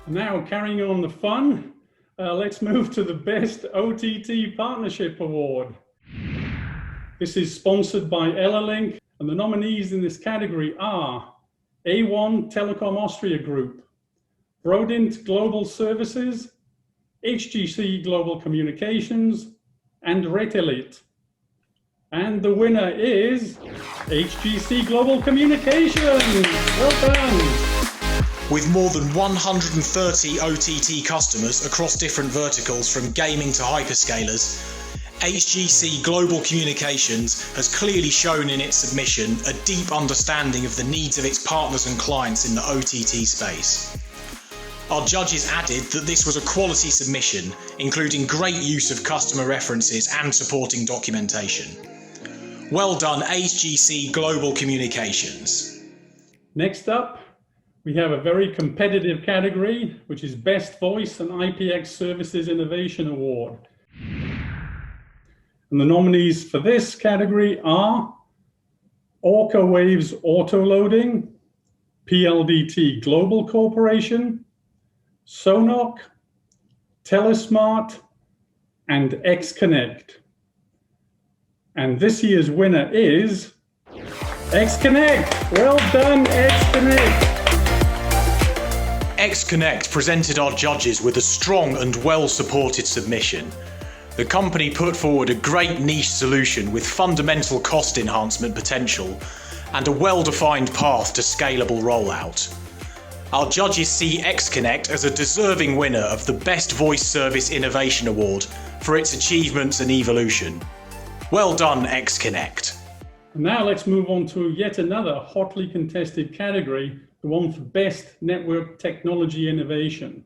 Now, carrying on the fun, let's move to the Best OTT Partnership Award. This is sponsored by Ellalink, and the nominees in this category are A1 Telecom Austria Group, Brodint Global Services, HGC Global Communications, and Retelit. And the winner is HGC Global Communications. Well done. With more than 130 OTT customers across different verticals from gaming to hyperscalers, HGC Global Communications has clearly shown in its submission a deep understanding of the needs of its partners and clients in the OTT space. Our judges added that this was a quality submission, including great use of customer references and supporting documentation. Well done, HGC Global Communications. Next up, we have a very competitive category, which is Best Voice and IPX Services Innovation Award. And the nominees for this category are Orca Waves Autoloading, PLDT Global Corporation, Sonoc, Telesmart, and XConnect. And this year's winner is XConnect. Well done, XConnect. XConnect presented our judges with a strong and well-supported submission. The company put forward a great niche solution with fundamental cost enhancement potential and a well-defined path to scalable rollout. Our judges see XConnect as a deserving winner of the Best Voice Service Innovation Award for its achievements and evolution. Well done, XConnect. Now let's move on to yet another hotly contested category, the one for Best Network Technology Innovation.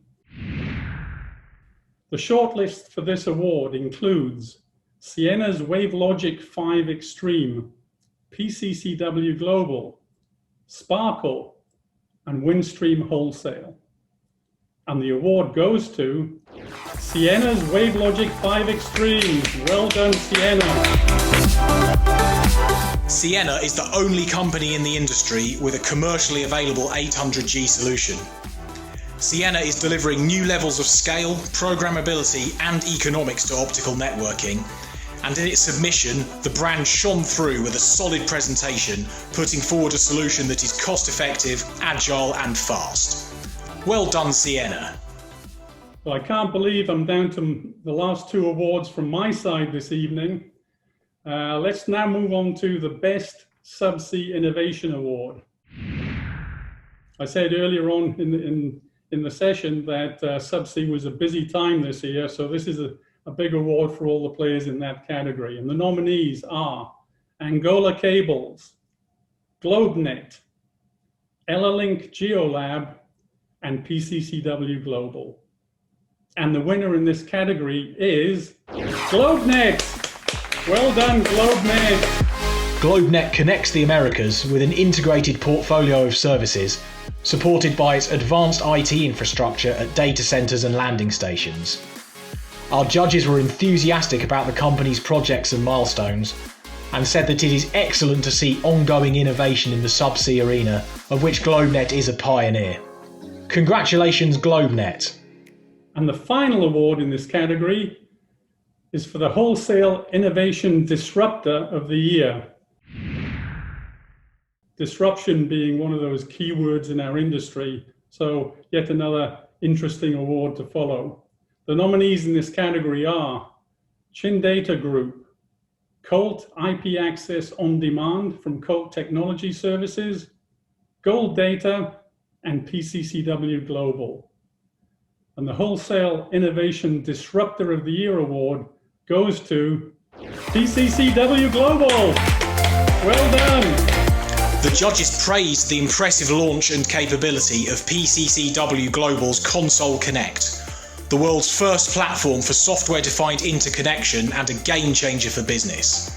The shortlist for this award includes Ciena's WaveLogic 5 Extreme, PCCW Global, Sparkle, and Windstream Wholesale. And the award goes to Siena's WaveLogic 5 Extremes. Well done, Siena. Siena is the only company in the industry with a commercially available 800G solution. Siena is delivering new levels of scale, programmability and economics to optical networking, and in its submission the brand shone through with a solid presentation, putting forward a solution that is cost-effective, agile and fast. Well done, Siena. Well, I can't believe I'm down to the last two awards from my side this evening. Let's now move on to the Best Subsea Innovation Award. I said earlier on in the session that Subsea was a busy time this year, so this is a big award for all the players in that category. And the nominees are Angola Cables, GlobeNet, Elalink Geolab, and PCCW Global. And the winner in this category is GlobeNet. Well done, GlobeNet. GlobeNet connects the Americas with an integrated portfolio of services, supported by its advanced IT infrastructure at data centers and landing stations. Our judges were enthusiastic about the company's projects and milestones, and said that it is excellent to see ongoing innovation in the subsea arena, of which GlobeNet is a pioneer. Congratulations, GlobeNet. And the final award in this category is for the Wholesale Innovation Disruptor of the Year. Disruption being one of those keywords in our industry, so yet another interesting award to follow. The nominees in this category are Chin Data Group, Colt IP Access On Demand from Colt Technology Services, Gold Data, and PCCW Global. And the Wholesale Innovation Disruptor of the Year award goes to PCCW Global. Well done. The judges praised the impressive launch and capability of PCCW Global's Console Connect, the world's first platform for software-defined interconnection and a game changer for business.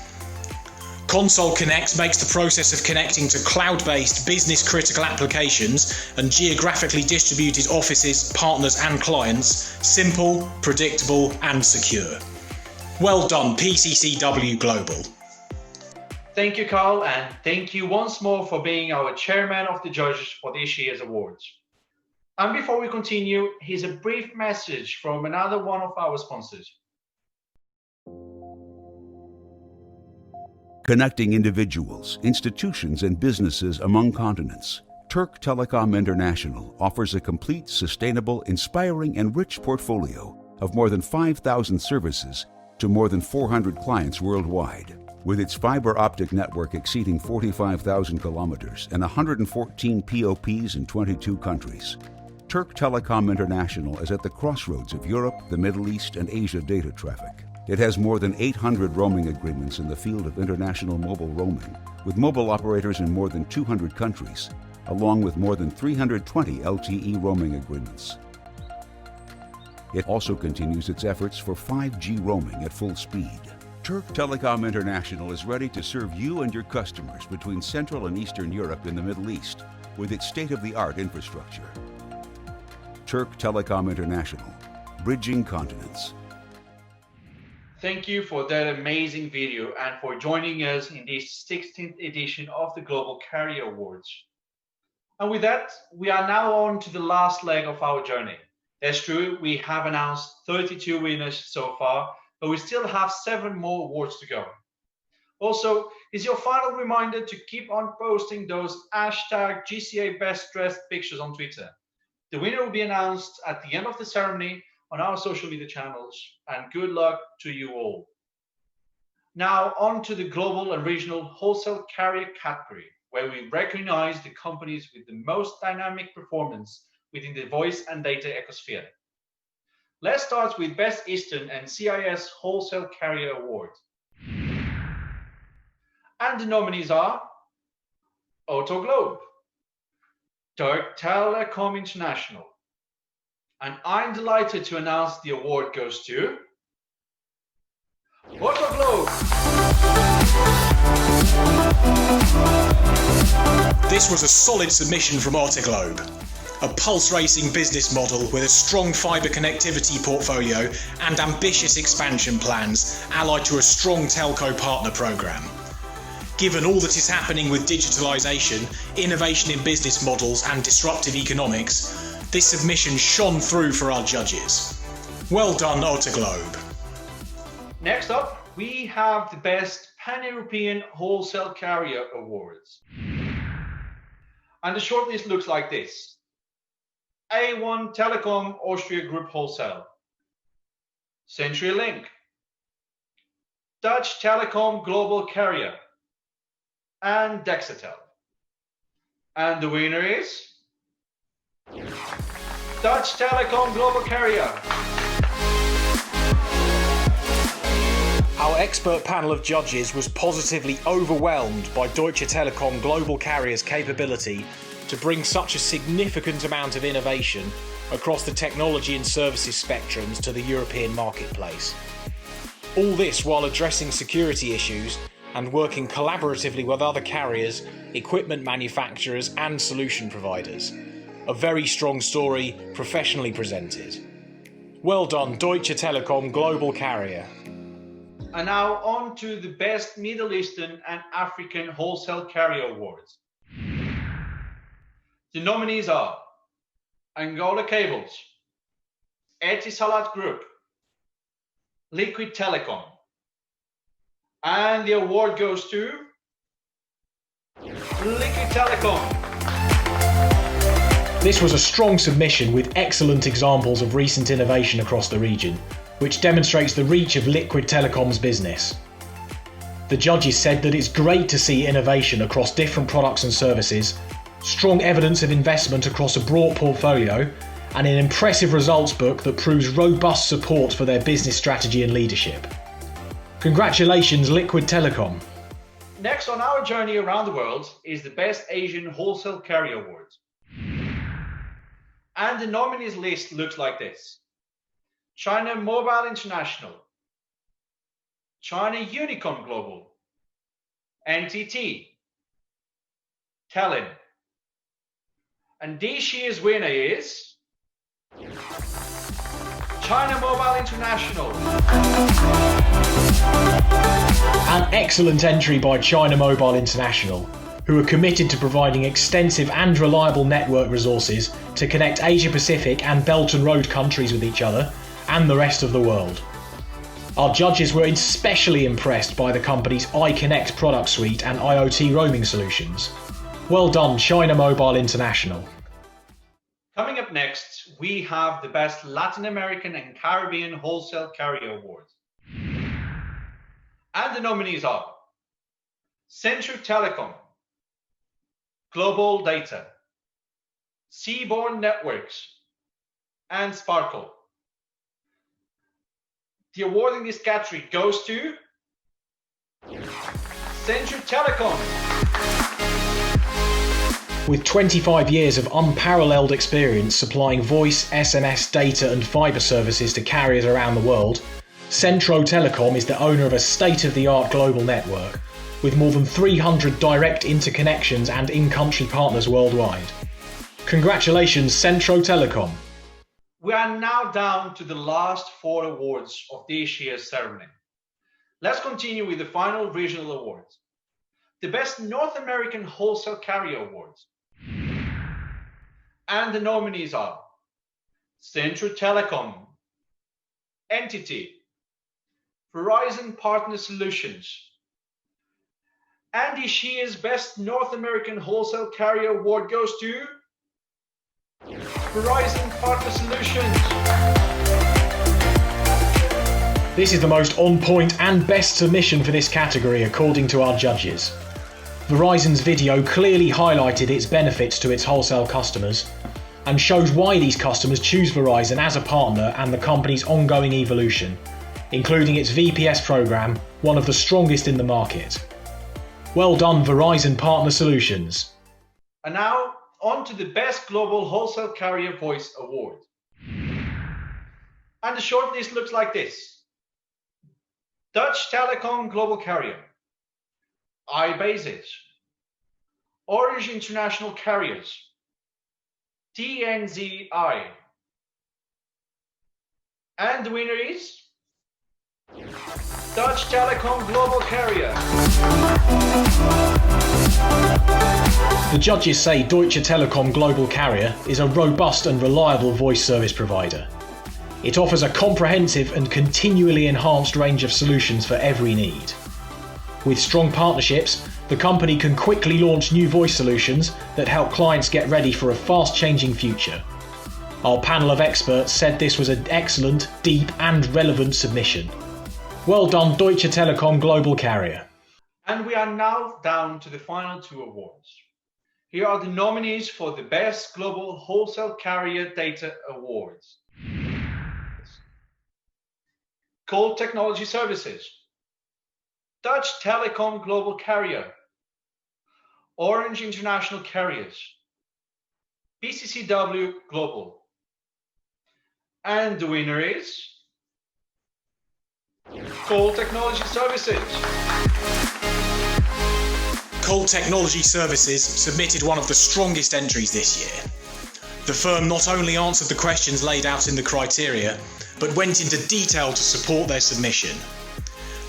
Console Connect makes the process of connecting to cloud-based business-critical applications and geographically distributed offices, partners and clients simple, predictable and secure. Well done, PCCW Global. Thank you, Carl, and thank you once more for being our chairman of the judges for this year's awards. And before we continue, here's a brief message from another one of our sponsors. Connecting individuals, institutions, and businesses among continents, Turk Telecom International offers a complete, sustainable, inspiring, and rich portfolio of more than 5,000 services to more than 400 clients worldwide. With its fiber optic network exceeding 45,000 kilometers and 114 POPs in 22 countries, Turk Telecom International is at the crossroads of Europe, the Middle East, and Asia data traffic. It has more than 800 roaming agreements in the field of international mobile roaming, with mobile operators in more than 200 countries, along with more than 320 LTE roaming agreements. It also continues its efforts for 5G roaming at full speed. Turk Telecom International is ready to serve you and your customers between Central and Eastern Europe and the Middle East with its state-of-the-art infrastructure. Turk Telecom International, bridging continents. Thank you for that amazing video and for joining us in this 16th edition of the Global Carrier Awards. And with that, we are now on to the last leg of our journey. That's true, we have announced 32 winners so far, but we still have 7 more awards to go. Also, is your final reminder to keep on posting those hashtag GCA Best Dressed pictures on Twitter. The winner will be announced at the end of the ceremony on our social media channels, and good luck to you all. Now on to the global and regional wholesale carrier category, where we recognize the companies with the most dynamic performance within the voice and data ecosphere. Let's start with Best Eastern and CIS Wholesale Carrier Award. And the nominees are Autoglobe, Turk Telecom International, and I'm delighted to announce the award goes to Autoglobe. This was a solid submission from Autoglobe. a pulse-racing business model with a strong fibre connectivity portfolio and ambitious expansion plans, allied to a strong telco partner programme. Given all that is happening with digitalisation, innovation in business models and disruptive economics, this submission shone through for our judges. Well done, Otter Globe. Next up, we have the Best Pan-European Wholesale Carrier Awards. And the shortlist looks like this. A1 Telecom Austria Group Wholesale, CenturyLink, Dutch Telecom Global Carrier, and Dexatel. And the winner is Dutch Telecom Global Carrier. Our expert panel of judges was positively overwhelmed by Deutsche Telekom Global Carrier's capability to bring such a significant amount of innovation across the technology and services spectrums to the European marketplace. All this while addressing security issues and working collaboratively with other carriers, equipment manufacturers and solution providers. A very strong story, professionally presented. Well done, Deutsche Telekom Global Carrier. And now on to the Best Middle Eastern and African Wholesale Carrier Awards. The nominees are Angola Cables, Etisalat Group, Liquid Telecom, and the award goes to Liquid Telecom. This was a strong submission with excellent examples of recent innovation across the region, which demonstrates the reach of Liquid Telecom's business. The judges said that it's great to see innovation across different products and services, strong evidence of investment across a broad portfolio, and an impressive results book that proves robust support for their business strategy and leadership. Congratulations, Liquid Telecom. Next on our journey around the world is the Best Asian Wholesale Carrier Awards. And the nominees list looks like this. China Mobile International, China Unicom Global, NTT, Telin. And this year's winner is China Mobile International. An excellent entry by China Mobile International, who are committed to providing extensive and reliable network resources to connect Asia-Pacific and Belt and Road countries with each other and the rest of the world. Our judges were especially impressed by the company's iConnect product suite and IoT roaming solutions. Well done, China Mobile International. Coming up next, we have the Best Latin American and Caribbean Wholesale Carrier Awards. And the nominees are Central Telecom, Global Data, Seaborne Networks, and Sparkle. The award in this category goes to Central Telecom. With 25 years of unparalleled experience supplying voice, SMS, data and fibre services to carriers around the world, Centro Telecom is the owner of a state-of-the-art global network with more than 300 direct interconnections and in-country partners worldwide. Congratulations, Centro Telecom. We are now down to the last 4 awards of this year's ceremony. Let's continue with the final regional awards. The Best North American Wholesale Carrier Awards. And the nominees are Central Telecom, Entity, Verizon Partner Solutions. And this year's Best North American Wholesale Carrier Award goes to Verizon Partner Solutions. This is the most on-point and best submission for this category according to our judges. Verizon's video clearly highlighted its benefits to its wholesale customers and shows why these customers choose Verizon as a partner and the company's ongoing evolution, including its VPS program, one of the strongest in the market. Well done, Verizon Partner Solutions. And now, on to the Best Global Wholesale Carrier Voice Award. And the shortlist looks like this. Dutch Telecom Global Carrier, iBasis, Orange International Carriers, TNZI. And the winner is Dutch Telecom Global Carrier. The judges say Deutsche Telekom Global Carrier is a robust and reliable voice service provider. It offers a comprehensive and continually enhanced range of solutions for every need. With strong partnerships, the company can quickly launch new voice solutions that help clients get ready for a fast-changing future. Our panel of experts said this was an excellent, deep and relevant submission. Well done, Deutsche Telekom Global Carrier. And we are now down to the final two awards. Here are the nominees for the Best Global Wholesale Carrier Data Awards. Colt Technology Services, Dutch Telecom Global Carrier, Orange International Carriers, PCCW Global. And the winner is Colt Technology Services. Colt Technology Services submitted one of the strongest entries this year. The firm not only answered the questions laid out in the criteria, but went into detail to support their submission.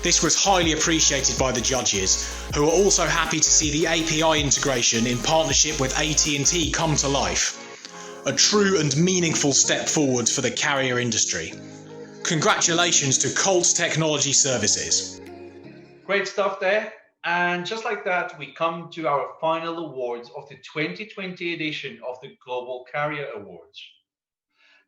This was highly appreciated by the judges, who are also happy to see the API integration in partnership with AT&T come to life. A true and meaningful step forward for the carrier industry. Congratulations to Colt Technology Services. Great stuff there. And just like that, we come to our final awards of the 2020 edition of the Global Carrier Awards.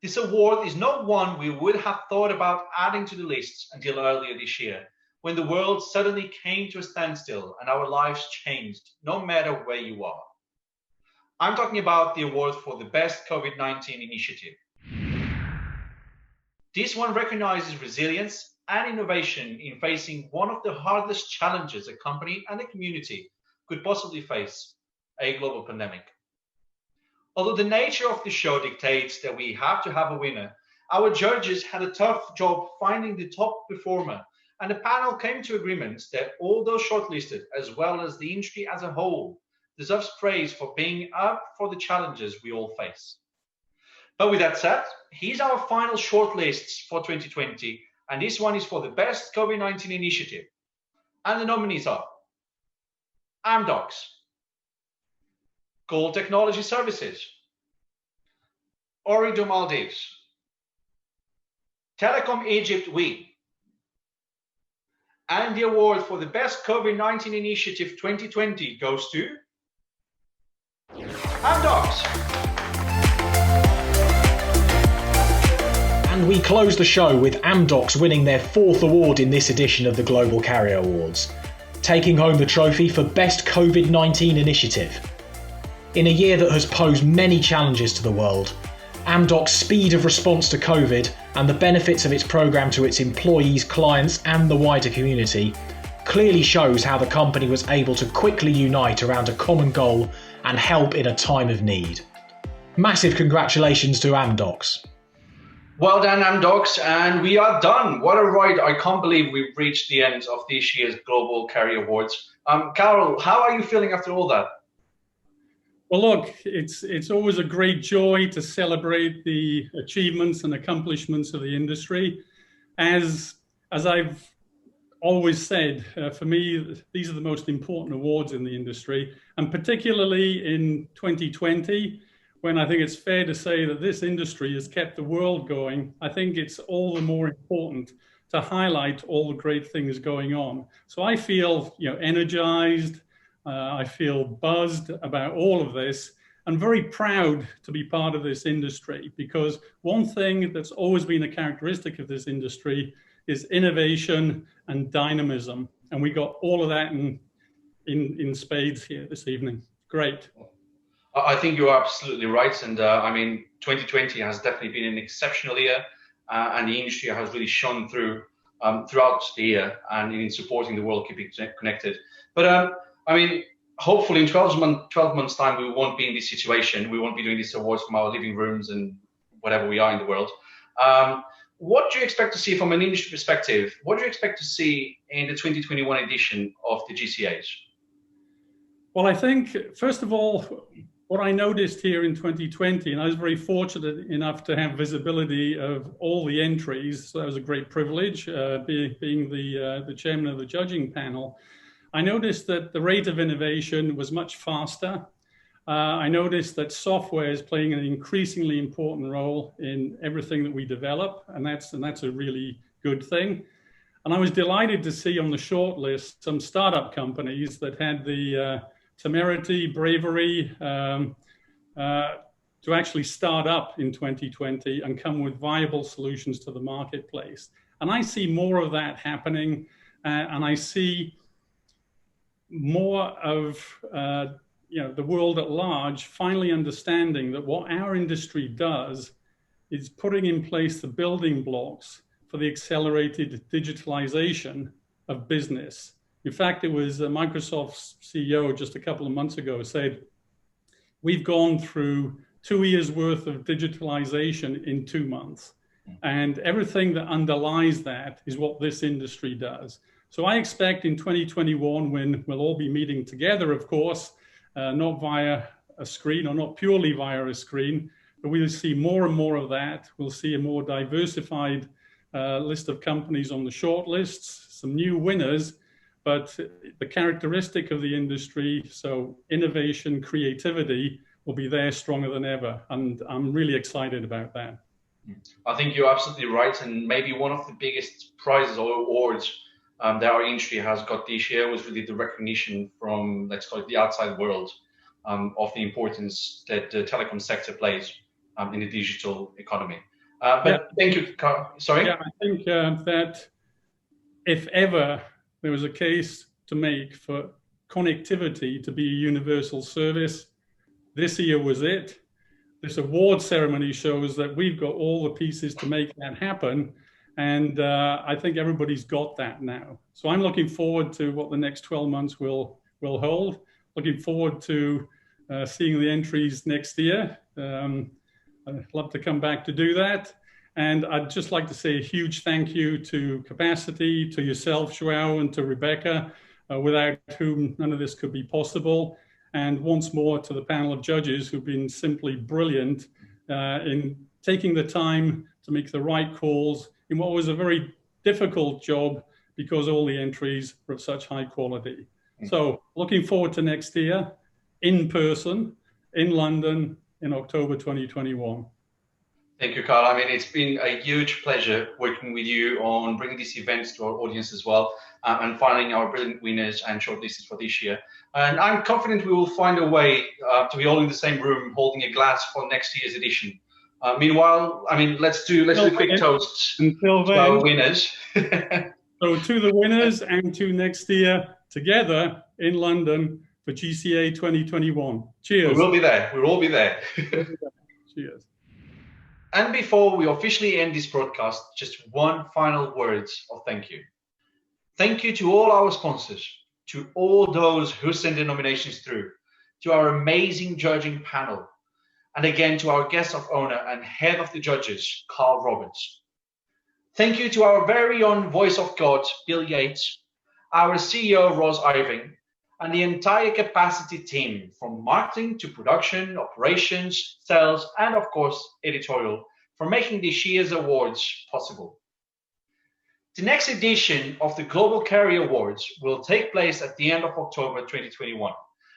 This award is not one we would have thought about adding to the lists until earlier this year, when the world suddenly came to a standstill and our lives changed, no matter where you are. I'm talking about the award for the Best COVID-19 Initiative. This one recognizes resilience and innovation in facing one of the hardest challenges a company and a community could possibly face, a global pandemic. Although the nature of the show dictates that we have to have a winner, our judges had a tough job finding the top performer, and the panel came to agreement that all those shortlisted, as well as the industry as a whole, deserves praise for being up for the challenges we all face. But with that said, here's our final shortlists for 2020, and this one is for the Best COVID-19 Initiative. And the nominees are Amdocs, Colt Technology Services, Ooredoo Maldives, Telecom Egypt We, and the award for the Best COVID-19 Initiative 2020 goes to Amdocs. And we close the show with Amdocs winning their 4th award in this edition of the Global Carrier Awards, taking home the trophy for Best COVID-19 Initiative. In a year that has posed many challenges to the world, Amdocs' speed of response to COVID and the benefits of its programme to its employees, clients and the wider community clearly shows how the company was able to quickly unite around a common goal and help in a time of need. Massive congratulations to Amdocs. Well done, Amdocs, and we are done. What a ride. I can't believe we've reached the end of this year's Global Carrier Awards. Carol, how are you feeling after all that? Well, look, it's always a great joy to celebrate the achievements and accomplishments of the industry. As I've always said, for me, these are the most important awards in the industry, and particularly in 2020, when I think it's fair to say that this industry has kept the world going. I think it's all the more important to highlight all the great things going on. So I feel, energized. I feel buzzed about all of this, and very proud to be part of this industry, because one thing that's always been a characteristic of this industry is innovation and dynamism, and we got all of that in spades here this evening. Great. I think you're absolutely right, and 2020 has definitely been an exceptional year, and the industry has really shone through throughout the year and in supporting the world keeping connected. But hopefully in 12 months' time, we won't be in this situation. We won't be doing these awards from our living rooms and whatever we are in the world. What do you expect to see from an industry perspective? What do you expect to see in the 2021 edition of the GCAs? Well, I think, first of all, what I noticed here in 2020, and I was very fortunate enough to have visibility of all the entries, so that was a great privilege, being the chairman of the judging panel. I noticed that the rate of innovation was much faster. I noticed that software is playing an increasingly important role in everything that we develop, and that's a really good thing. And I was delighted to see on the short list some startup companies that had the temerity, bravery to actually start up in 2020 and come with viable solutions to the marketplace. And I see more of that happening, and I see more of the world at large finally understanding that what our industry does is putting in place the building blocks for the accelerated digitalization of business. In fact, it was Microsoft's CEO just a couple of months ago said, we've gone through 2 years worth of digitalization in 2 months. And everything that underlies that is what this industry does. So I expect in 2021, when we'll all be meeting together, of course, not via a screen or not purely via a screen, but we'll see more and more of that. We'll see a more diversified list of companies on the short lists, some new winners, but the characteristic of the industry, so innovation, creativity, will be there stronger than ever. And I'm really excited about that. I think you're absolutely right. And maybe one of the biggest prizes or awards that our industry has got this year was really the recognition from, let's call it, the outside world of the importance that the telecom sector plays in the digital economy. Thank you, Carl. Sorry? Yeah, I think that if ever there was a case to make for connectivity to be a universal service, this year was it. This award ceremony shows that we've got all the pieces to make that happen. And I think everybody's got that now. So I'm looking forward to what the next 12 months will hold. Looking forward to seeing the entries next year. I'd love to come back to do that. And I'd just like to say a huge thank you to Capacity, to yourself, João, and to Rebecca, without whom none of this could be possible. And once more to the panel of judges who've been simply brilliant in taking the time to make the right calls in what was a very difficult job because all the entries were of such high quality. So looking forward to next year, in person, in London, in October 2021. Thank you, Carl. I mean, it's been a huge pleasure working with you on bringing these events to our audience as well, and finding our brilliant winners and shortlisted for this year. And I'm confident we will find a way to be all in the same room, holding a glass for next year's edition. Meanwhile, I mean, let's do a quick toast to our winners. So to the winners and to next year together in London for GCA 2021. Cheers. We will be there. We'll all be there. Cheers. And before we officially end this broadcast, just one final word of thank you. Thank you to all our sponsors, to all those who send their nominations through, to our amazing judging panel, and again to our guest of honor and head of the judges, Carl Roberts. Thank you to our very own voice of God, Bill Yates, our CEO, Ross Irving, and the entire Capacity team, from marketing to production, operations, sales, and of course, editorial, for making this year's awards possible. The next edition of the Global Carrier Awards will take place at the end of October 2021,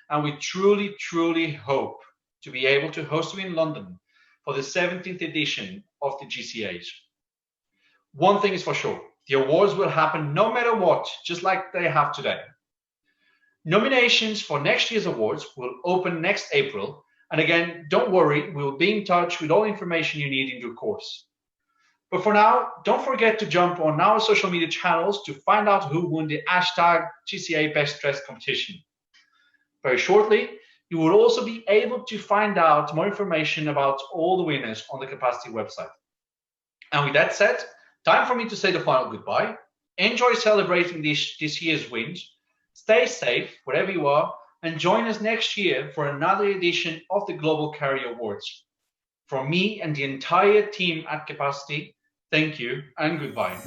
and we truly, truly hope to be able to host you in London for the 17th edition of the GCAs. One thing is for sure, the awards will happen no matter what, just like they have today. Nominations for next year's awards will open next April, and again, don't worry, we'll be in touch with all the information you need in due course. But for now, don't forget to jump on our social media channels to find out who won the hashtag GCA Best Dressed competition. Very shortly, you will also be able to find out more information about all the winners on the Capacity website. And with that said, time for me to say the final goodbye. Enjoy celebrating this year's wins. Stay safe wherever you are, and join us next year for another edition of the Global Carrier Awards. From me and the entire team at Capacity, thank you and goodbye.